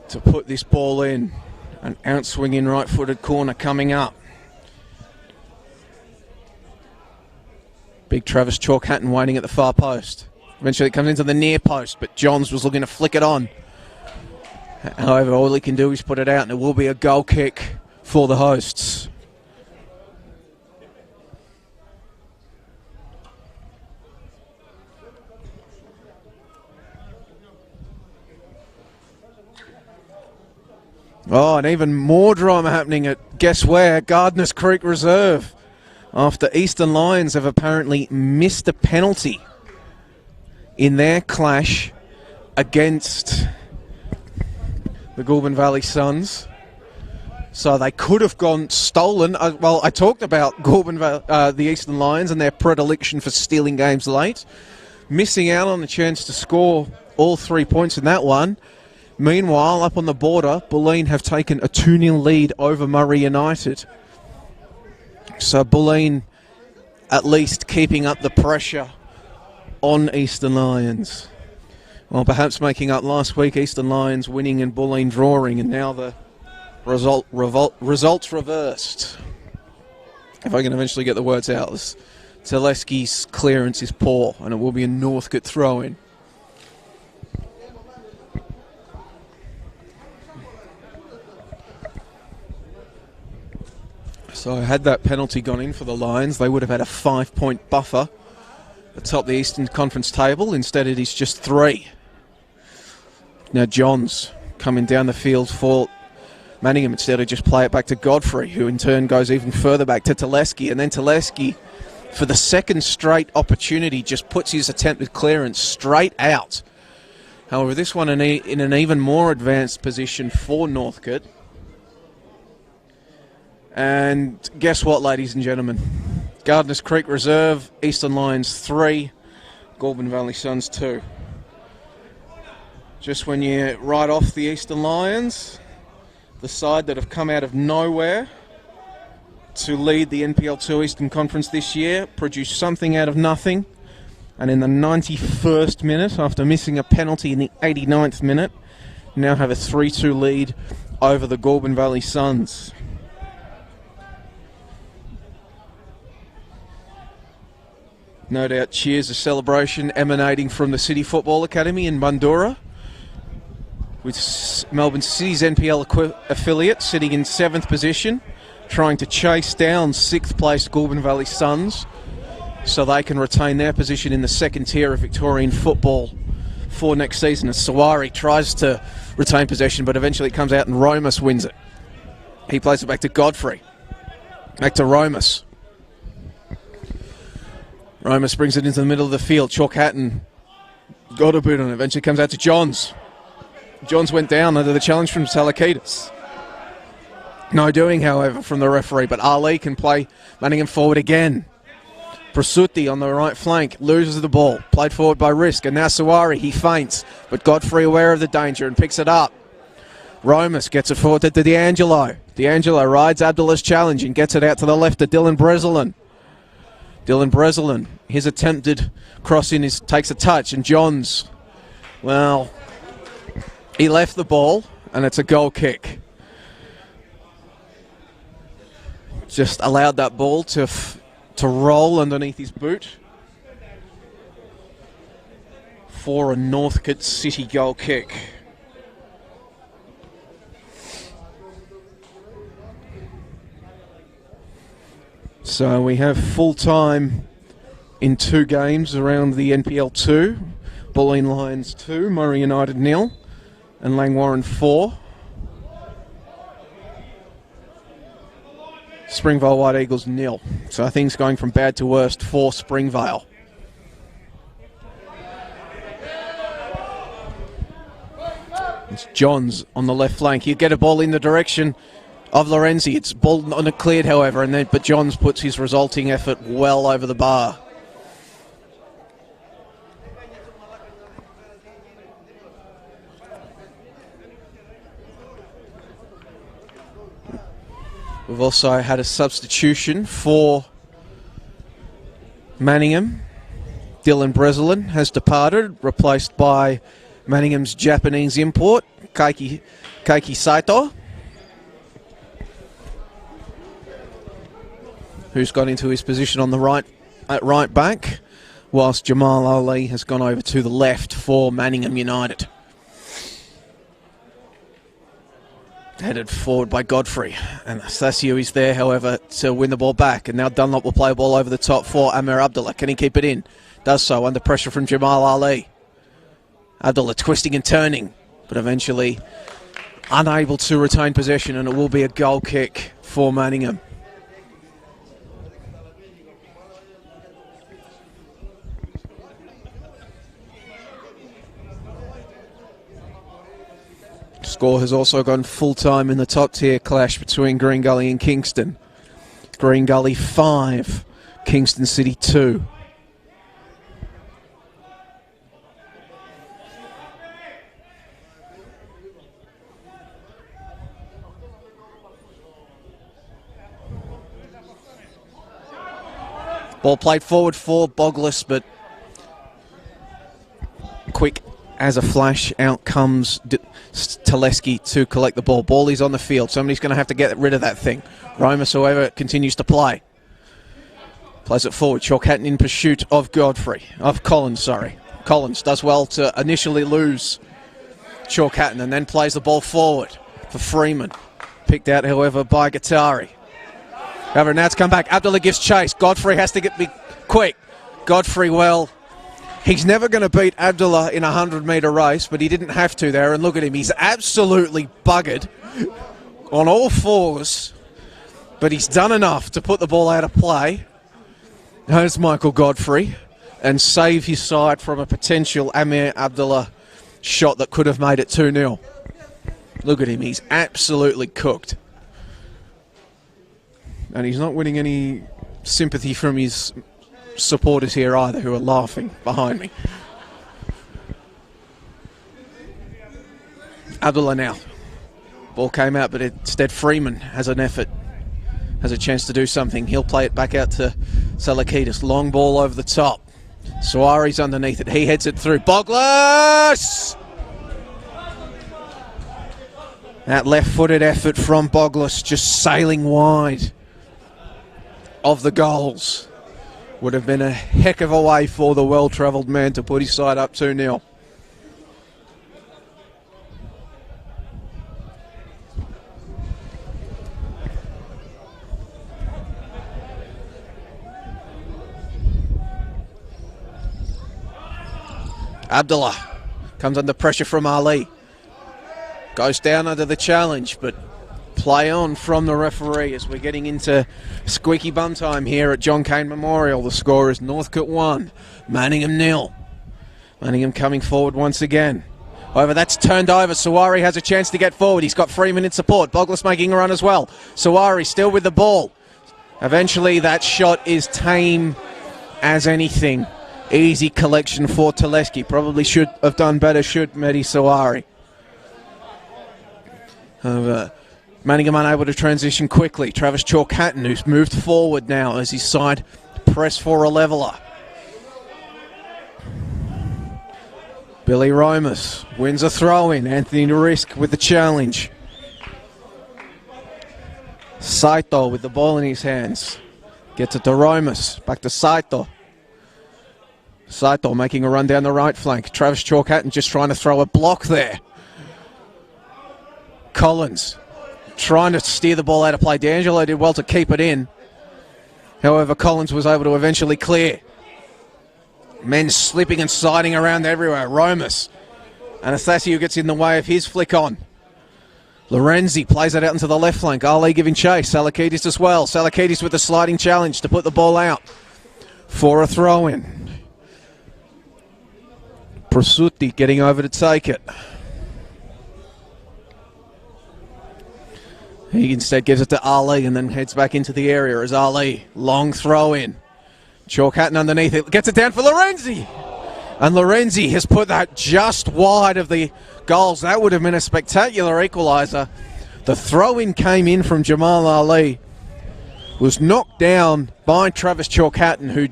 to put this ball in. An out-swinging right-footed corner coming up. Big Travis Chalk Hatton waiting at the far post. Eventually it comes into the near post, but Johns was looking to flick it on. However, all he can do is put it out, and it will be a goal kick for the hosts. Oh, and even more drama happening at, guess where, Gardners Creek Reserve, after Eastern Lions have apparently missed a penalty in their clash against the Goulburn Valley Suns. So they could have gone stolen. Well, I talked about the Eastern Lions and their predilection for stealing games late, missing out on the chance to score all 3 points in that one. Meanwhile, up on the border, Bulleen have taken a 2-0 lead over Murray United. So Bulleen at least keeping up the pressure on Eastern Lions. Well, perhaps making up last week, Eastern Lions winning and Bulleen drawing, and now the results reversed. If I can eventually get the words out, Teleski's clearance is poor, and it will be a Northcote throw-in. So had that penalty gone in for the Lions, they would have had a 5-point buffer atop the Eastern Conference table. Instead, it is just 3. Now Johns coming down the field for Manningham. Instead of just play it back to Godfrey, who in turn goes even further back to Teleski. And then Teleski, for the second straight opportunity, just puts his attempted clearance straight out. However, this one in an even more advanced position for Northcote. And guess what, ladies and gentlemen? Gardeners Creek Reserve, Eastern Lions 3, Goulburn Valley Suns 2. Just when you write off the Eastern Lions, the side that have come out of nowhere to lead the NPL 2 Eastern Conference this year, produced something out of nothing, and in the 91st minute, after missing a penalty in the 89th minute, now have a 3-2 lead over the Goulburn Valley Suns. No doubt cheers of celebration emanating from the City Football Academy in Bundoora, with Melbourne City's NPL affiliate sitting in 7th position, trying to chase down 6th place Goulburn Valley Suns so they can retain their position in the second tier of Victorian football for next season. As Sawari tries to retain possession, but eventually it comes out and Romus wins it. He plays it back to Godfrey. Back to Romus. Romus brings it into the middle of the field. Chalk Hatton got a boot on it. Eventually comes out to Johns. Johns went down under the challenge from Salakitis. No doing, however, from the referee, but Ali can play Manningham forward again. Prasuti on the right flank loses the ball. Played forward by Risk, and now Sawari, he feints, but Godfrey aware of the danger and picks it up. Romus gets it forward to D'Angelo. D'Angelo rides Abdullah's challenge and gets it out to the left to Dylan Breslin. Dylan Breslin, his attempted cross-in takes a touch, and Johns, well, he left the ball, and it's a goal kick. Just allowed that ball to roll underneath his boot for a Northcote City goal kick. So we have full time in 2 games around the NPL 2. Bulleen Lions 2, Murray United 0, and Langwarrin 4. Springvale White Eagles 0. So things going from bad to worst for Springvale. It's Johns on the left flank. You get a ball in the direction of Lorenzi. It's ball not cleared, however, but Johns puts his resulting effort well over the bar. We've also had a substitution for Manningham. Dylan Breslin has departed, replaced by Manningham's Japanese import, Keiki Saito, who's got into his position on the right at right back, whilst Jamal Ali has gone over to the left for Manningham United. Headed forward by Godfrey, and Sasio is there, however, to win the ball back. And now Dunlop will play a ball over the top for Amir Abdullah. Can he keep it in? Does so under pressure from Jamal Ali. Abdullah twisting and turning, but eventually unable to retain possession, and it will be a goal kick for Manningham. Score has also gone full-time in the top-tier clash between Green Gully and Kingston. Green Gully 5, Kingston City 2. Ball played forward for Bogless, but quick as a flash, out comes Teleski to collect the ball. Ball is on the field. Somebody's going to have to get rid of that thing. Romus, however, continues to play. Plays it forward. Chalk Hatton in pursuit of Collins, sorry. Collins does well to initially lose Chalk Hatton and then plays the ball forward for Freeman. Picked out, however, by Guattari. However, now it's come back. Abdullah gives chase. Godfrey has to be quick. Godfrey, well, he's never going to beat Abdullah in a 100-metre race, but he didn't have to there. And look at him. He's absolutely buggered on all fours, but he's done enough to put the ball out of play. There's Michael Godfrey, and save his side from a potential Amir Abdullah shot that could have made it 2-0. Look at him. He's absolutely cooked. And he's not winning any sympathy from his supporters here either, who are laughing behind me. Abdullah now. Ball came out, but instead Freeman has an effort, has a chance to do something. He'll play it back out to Salakidis. Long ball over the top. Suari's underneath it. He heads it through. Boglis! That left-footed effort from Boglis, just sailing wide of the goals. Would have been a heck of a way for the well-travelled man to put his side up 2-0. Abdullah comes under pressure from Ali. Goes down under the challenge, but play on from the referee as we're getting into squeaky bum time here at John Cain Memorial. The score is Northcote 1, Manningham 0. Manningham coming forward once again. However, that's turned over. Suari has a chance to get forward. He's got Freeman in support. Boglis making a run as well. Suari still with the ball. Eventually that shot is tame as anything. Easy collection for Teleski. Probably should have done better, should Mehdi Suari. Manningham unable to transition quickly. Travis Chalk-Hatton, who's moved forward now as his side press for a leveller. Billy Romas wins a throw-in. Anthony Narisk with the challenge. Saito with the ball in his hands. Gets it to Romas. Back to Saito. Saito making a run down the right flank. Travis Chalk-Hatton just trying to throw a block there. Collins trying to steer the ball out of play. D'Angelo did well to keep it in. However, Collins was able to eventually clear. Men slipping and sliding around everywhere. Romas. Anastasio gets in the way of his flick on. Lorenzi plays it out into the left flank. Ali giving chase. Salakidis as well. Salakidis with the sliding challenge to put the ball out for a throw-in. Prasuti getting over to take it. He instead gives it to Ali and then heads back into the area as Ali, long throw in. Chalk-Hatton underneath it, gets it down for Lorenzi. And Lorenzi has put that just wide of the goals. That would have been a spectacular equaliser. The throw-in came in from Jamal Ali. Was knocked down by Travis Chalk-Hatton, who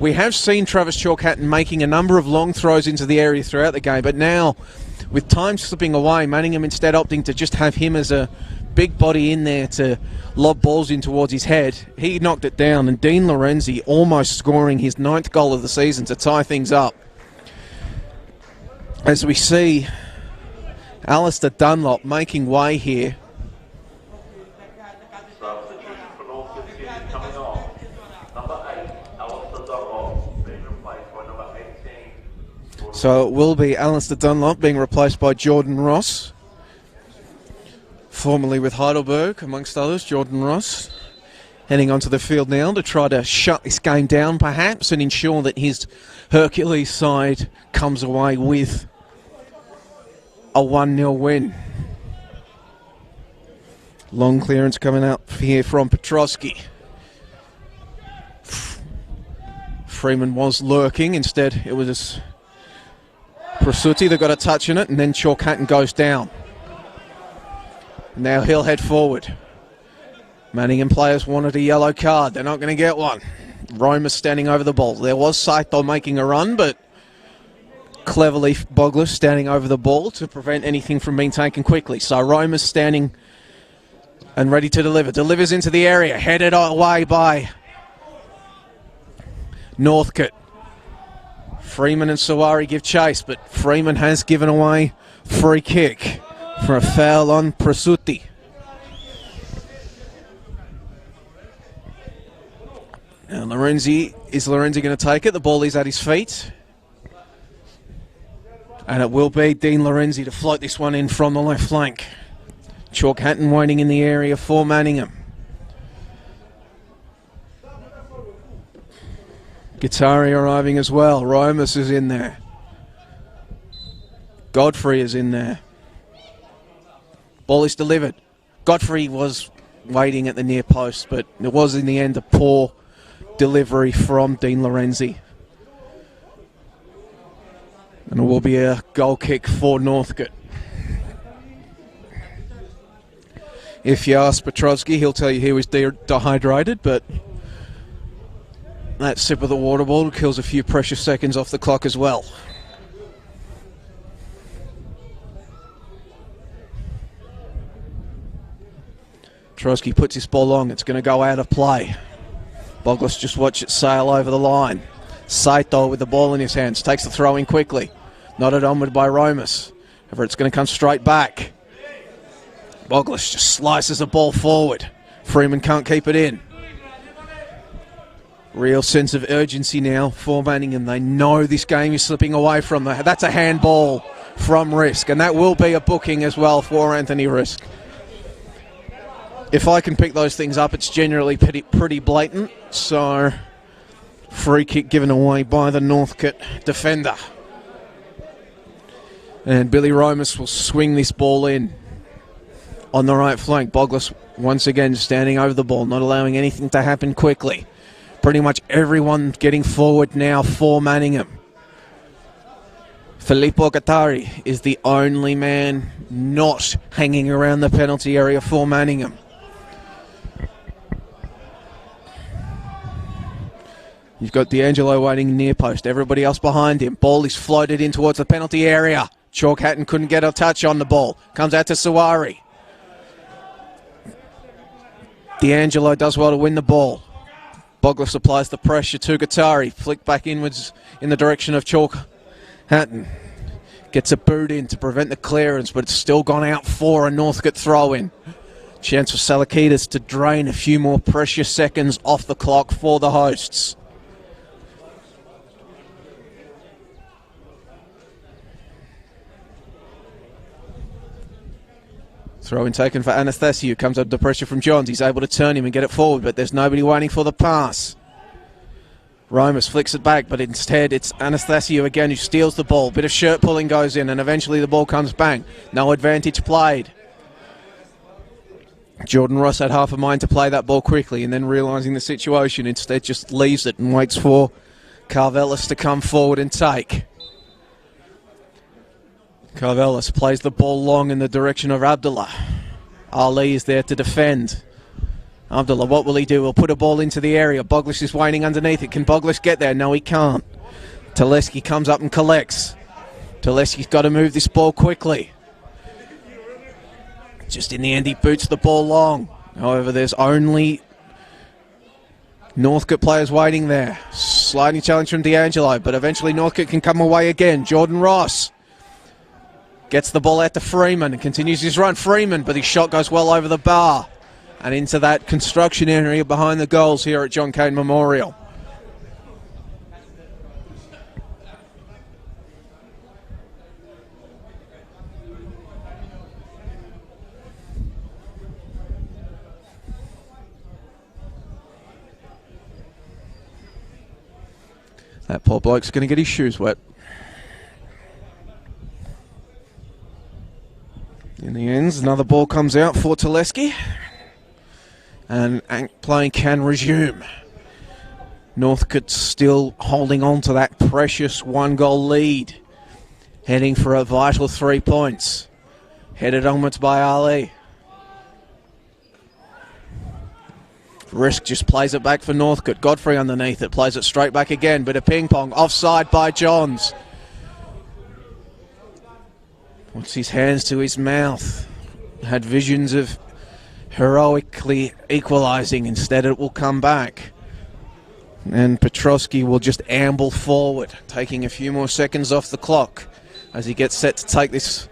we have seen Travis Chalk-Hatton making a number of long throws into the area throughout the game. But now, with time slipping away, Manningham instead opting to just have him as a big body in there to lob balls in towards his head. He knocked it down, and Dean Lorenzi almost scoring his 9th goal of the season to tie things up. As we see Alistair Dunlop making way here. Substitution for Northcote City coming on. Number 8, Alistair Dunlop, being replaced by number 18. So it will be Alistair Dunlop being replaced by Jordan Ross. Formerly with Heidelberg, amongst others, Jordan Ross. Heading onto the field now to try to shut this game down, perhaps, and ensure that his Hercules side comes away with a 1-0 win. Long clearance coming out here from Petrosky. Freeman was lurking. Instead, it was Prasuti that got a touch in it, and then Chalk-Hatton goes down. Now he'll head forward. Manningham players wanted a yellow card. They're not going to get one. Roma standing over the ball. There was Saito making a run, but cleverly Boglis standing over the ball to prevent anything from being taken quickly. So Roma's standing and ready to deliver. Delivers into the area. Headed away by Northcote. Freeman and Suari give chase, but Freeman has given away free kick for a foul on Prasuti. Is Lorenzi going to take it? The ball is at his feet. And it will be Dean Lorenzi to float this one in from the left flank. Chalk Hatton waiting in the area for Manningham. Guattari arriving as well. Romus is in there. Godfrey is in there. Ball is delivered. Godfrey was waiting at the near post, but it was in the end a poor delivery from Dean Lorenzi. And it will be a goal kick for Northcote. If you ask Petrovsky, he'll tell you he was dehydrated, but that sip of the water bottle kills a few precious seconds off the clock as well. Petrovsky puts his ball long. It's going to go out of play. Boglis just watch it sail over the line. Saito with the ball in his hands takes the throw in quickly. Nodded onward by Romus. However, it's going to come straight back. Boglis just slices the ball forward. Freeman can't keep it in. Real sense of urgency now for Manningham. They know this game is slipping away from them. That's a handball from Risk, and that will be a booking as well for Anthony Risk. If I can pick those things up, it's generally pretty blatant. So, free kick given away by the Northcote defender. And Billy Romus will swing this ball in on the right flank. Boglis once again standing over the ball, not allowing anything to happen quickly. Pretty much everyone getting forward now for Manningham. Filippo Guattari is the only man not hanging around the penalty area for Manningham. You've got D'Angelo waiting near post. Everybody else behind him. Ball is floated in towards the penalty area. Chalk Hatton couldn't get a touch on the ball. Comes out to Sawari. D'Angelo does well to win the ball. Boglis applies the pressure to Guattari. Flick back inwards in the direction of Chalk Hatton. Gets a boot in to prevent the clearance, but it's still gone out for a Northcote throw-in. Chance for Salakidas to drain a few more precious seconds off the clock for the hosts. Throw in taken for Anastasiou. Comes under pressure from Johns. He's able to turn him and get it forward, but there's nobody waiting for the pass. Romus flicks it back, but instead it's Anastasiou again who steals the ball. Bit of shirt pulling goes in, and eventually the ball comes bang. No advantage played. Jordan Ross had half a mind to play that ball quickly, and then realising the situation, instead just leaves it and waits for Carvelis to come forward and take. Carvelis plays the ball long in the direction of Abdullah. Ali is there to defend. Abdullah, what will he do? He'll put a ball into the area. Boglis is waiting underneath it. Can Boglis get there? No, he can't. Teleski comes up and collects. Teleski's got to move this ball quickly. Just in the end, he boots the ball long. However, there's only Northcote players waiting there. Sliding challenge from D'Angelo, but eventually Northcote can come away again. Jordan Ross gets the ball out to Freeman and continues his run. Freeman, but his shot goes well over the bar and into that construction area behind the goals here at John Cain Memorial. That poor bloke's going to get his shoes wet. In the ends, another ball comes out for Teleski. And playing can resume. Northcote still holding on to that precious one-goal lead. Heading for a vital 3 points. Headed onwards by Ali. Risk just plays it back for Northcote. Godfrey underneath it, plays it straight back again. Bit of ping-pong, offside by Johns. Puts his hands to his mouth. Had visions of heroically equalising. Instead, it will come back. And Petrovsky will just amble forward, taking a few more seconds off the clock as he gets set to take this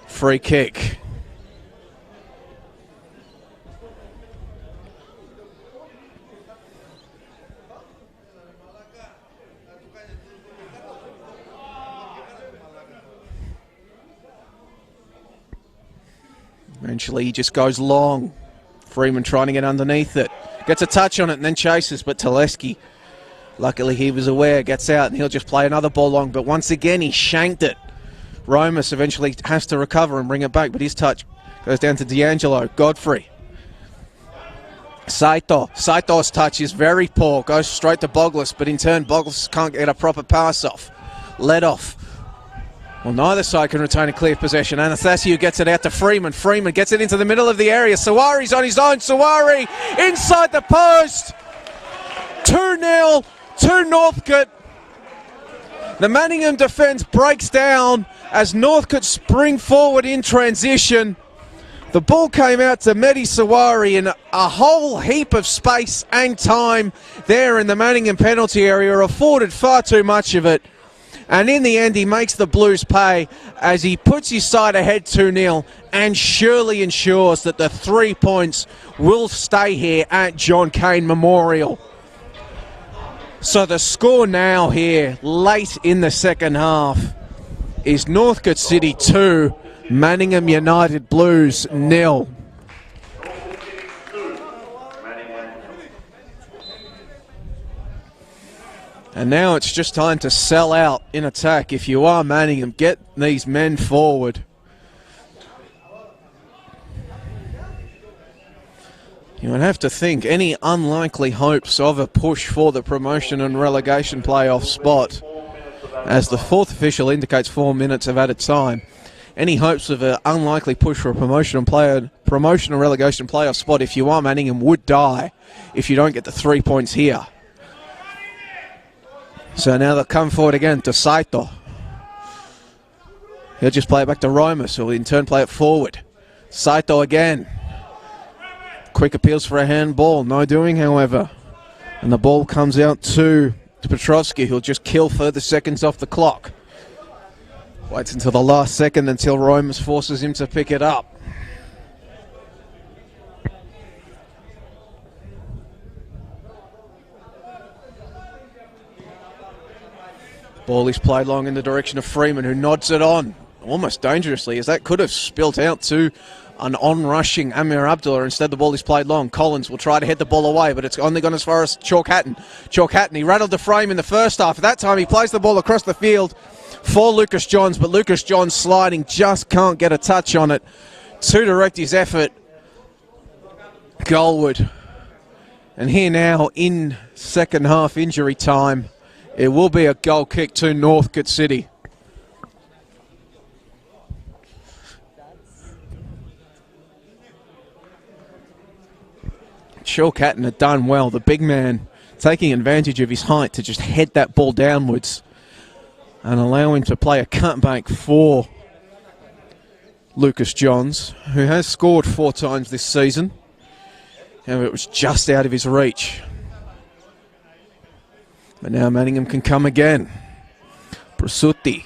free kick. Eventually he just goes long. Freeman trying to get underneath it. Gets a touch on it and then chases, but Teleski, luckily he was aware, gets out and he'll just play another ball long. But once again he shanked it. Romus eventually has to recover and bring it back, but his touch goes down to D'Angelo. Godfrey. Saito's touch is very poor. Goes straight to Boglis, but in turn Boglis can't get a proper pass off. Let off. Well, neither side can retain a clear possession. Anastasiou gets it out to Freeman. Freeman gets it into the middle of the area. Sawari's on his own. Sawari inside the post. 2-0 to Northcote. The Manningham defence breaks down as Northcote spring forward in transition. The ball came out to Mehdi Sawari in a whole heap of space and time there in the Manningham penalty area, afforded far too much of it. And in the end, he makes the Blues pay as he puts his side ahead 2-0 and surely ensures that the 3 points will stay here at John Cain Memorial. So the score now here, late in the second half, is Northcote City 2, Manningham United Blues 0. And now it's just time to sell out in attack. If you are Manningham, get these men forward. You would have to think any unlikely hopes of a push for the promotion and relegation playoff spot, as the fourth official indicates 4 minutes of added time. Any hopes of an unlikely push for a promotion and relegation playoff spot, if you are Manningham, would die if you don't get the 3 points here. So now they'll come forward again to Saito. He'll just play it back to Romus, who'll in turn play it forward. Saito again. Quick appeals for a handball. No doing, however. And the ball comes out to Petrovsky, who'll just kill further seconds off the clock. Waits until the last second until Romus forces him to pick it up. Ball is played long in the direction of Freeman, who nods it on, almost dangerously, as that could have spilt out to an on-rushing Amir Abdullah. Instead, the ball is played long. Collins will try to head the ball away, but it's only gone as far as Chalk Hatton. Chalk Hatton, he rattled the frame in the first half. At that time, he plays the ball across the field for Lucas Johns, but Lucas Johns sliding, just can't get a touch on it to direct his effort goalward. And here now in second half injury time, it will be a goal kick to Northcote City. Chalk Hatton had done well. The big man taking advantage of his height to just head that ball downwards and allow him to play a cutback for Lucas Johns, who has scored 4 times this season. However, it was just out of his reach. But now Manningham can come again. Brasutti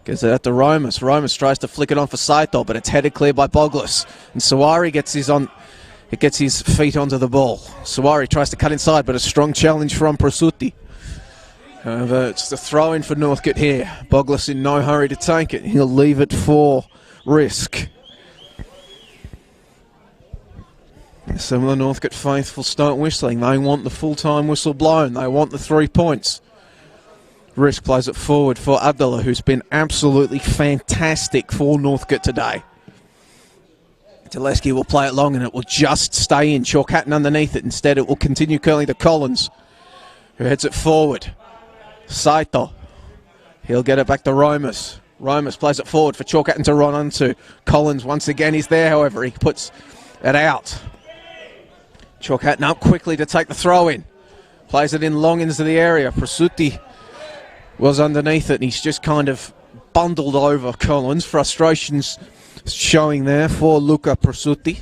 gets it out to Romus. Romus tries to flick it on for Saito, but it's headed clear by Boglis. And Sawari gets his feet onto the ball. Sawari tries to cut inside, but a strong challenge from Brasutti. However, it's the throw-in for Northcote here. Boglis in no hurry to take it. He'll leave it for risk. Some of the Northcote faithful start whistling. They want the full-time whistle blown. They want the 3 points. Risk plays it forward for Abdullah, who's been absolutely fantastic for Northcote today. Teleski will play it long and it will just stay in. Chalk Hatton underneath it. Instead, it will continue curling to Collins, who heads it forward. Saito. He'll get it back to Romus. Romus plays it forward for Chalk Hatton to run onto. Collins once again is there, however. He puts it out. Chalk Hatton up quickly to take the throw in. Plays it in long into the area. Prasuti was underneath it and he's just kind of bundled over Collins. Frustrations showing there for Luca Prasuti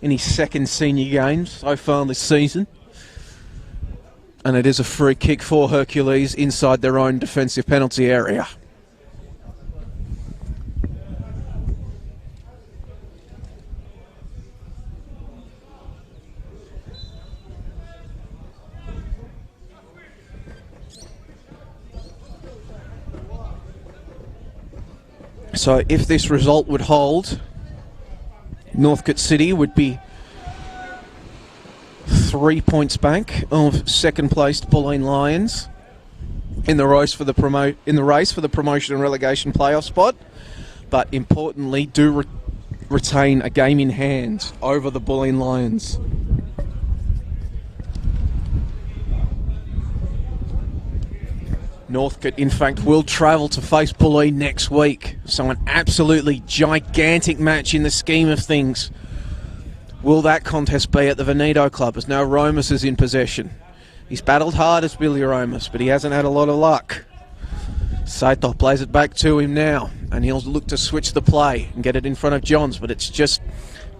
in his second senior game so far this season. And it is a free kick for Hercules inside their own defensive penalty area. So if this result would hold, Northcote City would be 3 points back of second-placed Bulleen Lions in the race for the promotion and relegation playoff spot, but importantly do retain a game in hand over the Bulleen Lions. Northcote, in fact, will travel to face Bulleen next week, so an absolutely gigantic match in the scheme of things. Will that contest be at the Veneto Club, as now Romas is in possession? He's battled hard as Billy Romas, but he hasn't had a lot of luck. Saito plays it back to him now, and he'll look to switch the play and get it in front of Johns, but it's just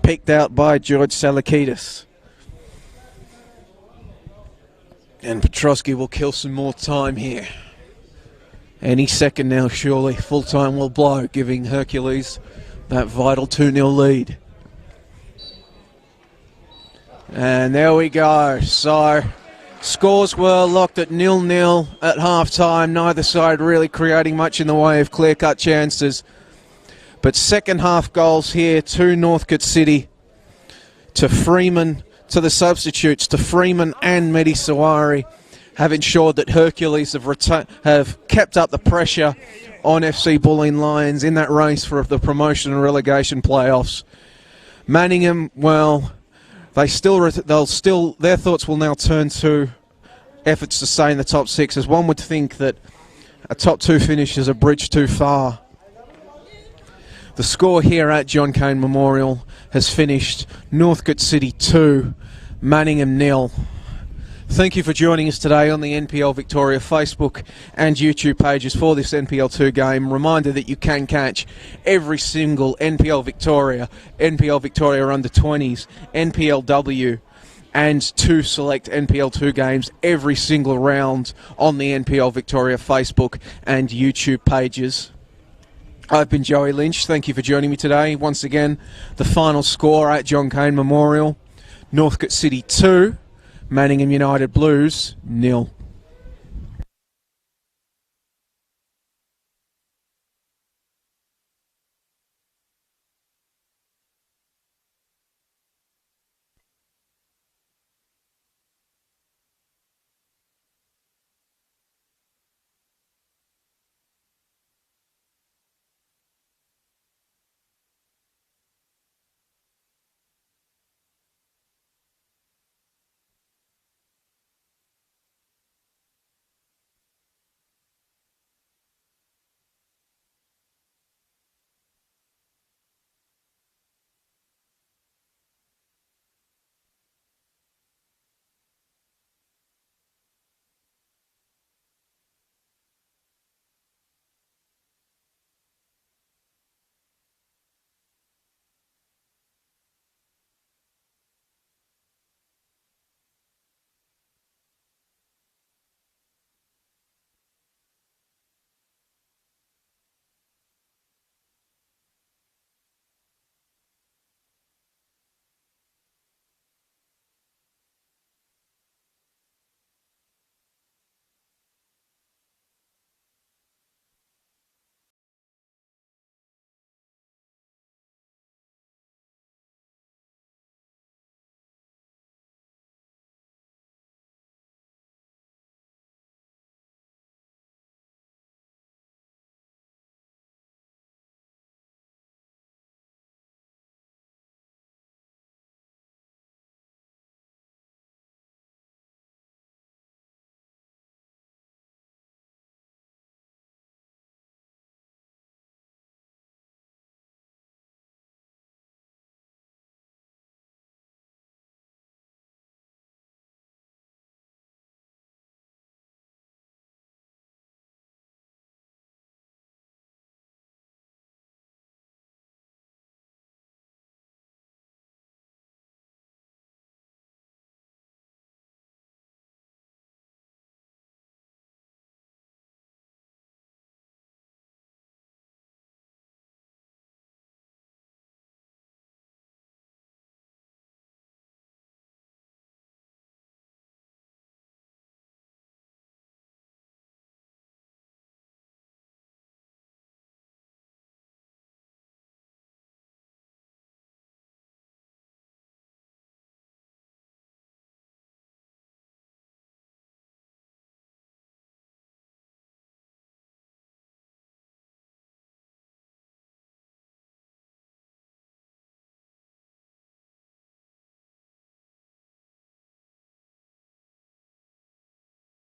picked out by George Salakidis. And Petrosky will kill some more time here. Any second now, surely. Full time will blow, giving Hercules that vital 2-0 lead. And there we go. So, scores were locked at 0-0 at half-time. Neither side really creating much in the way of clear-cut chances. But second half goals here to Northcote City, to Freeman, to the substitutes, to Freeman and Mehdi Sawari, have ensured that Hercules have kept up the pressure on FC Bulleen Lions in that race for the promotion and relegation playoffs. Manningham, well, their thoughts will now turn to efforts to stay in the top six, as one would think that a top two finish is a bridge too far. The score here at John Cain Memorial has finished Northcote City 2, Manningham 0. Thank you for joining us today on the NPL Victoria Facebook and YouTube pages for this NPL 2 game. Reminder that you can catch every single NPL Victoria Under 20s, NPLW, and 2 select NPL 2 games every single round on the NPL Victoria Facebook and YouTube pages. I've been Joey Lynch. Thank you for joining me today. Once again, the final score at John Cain Memorial, Northcote City 2, Manningham United Blues 0.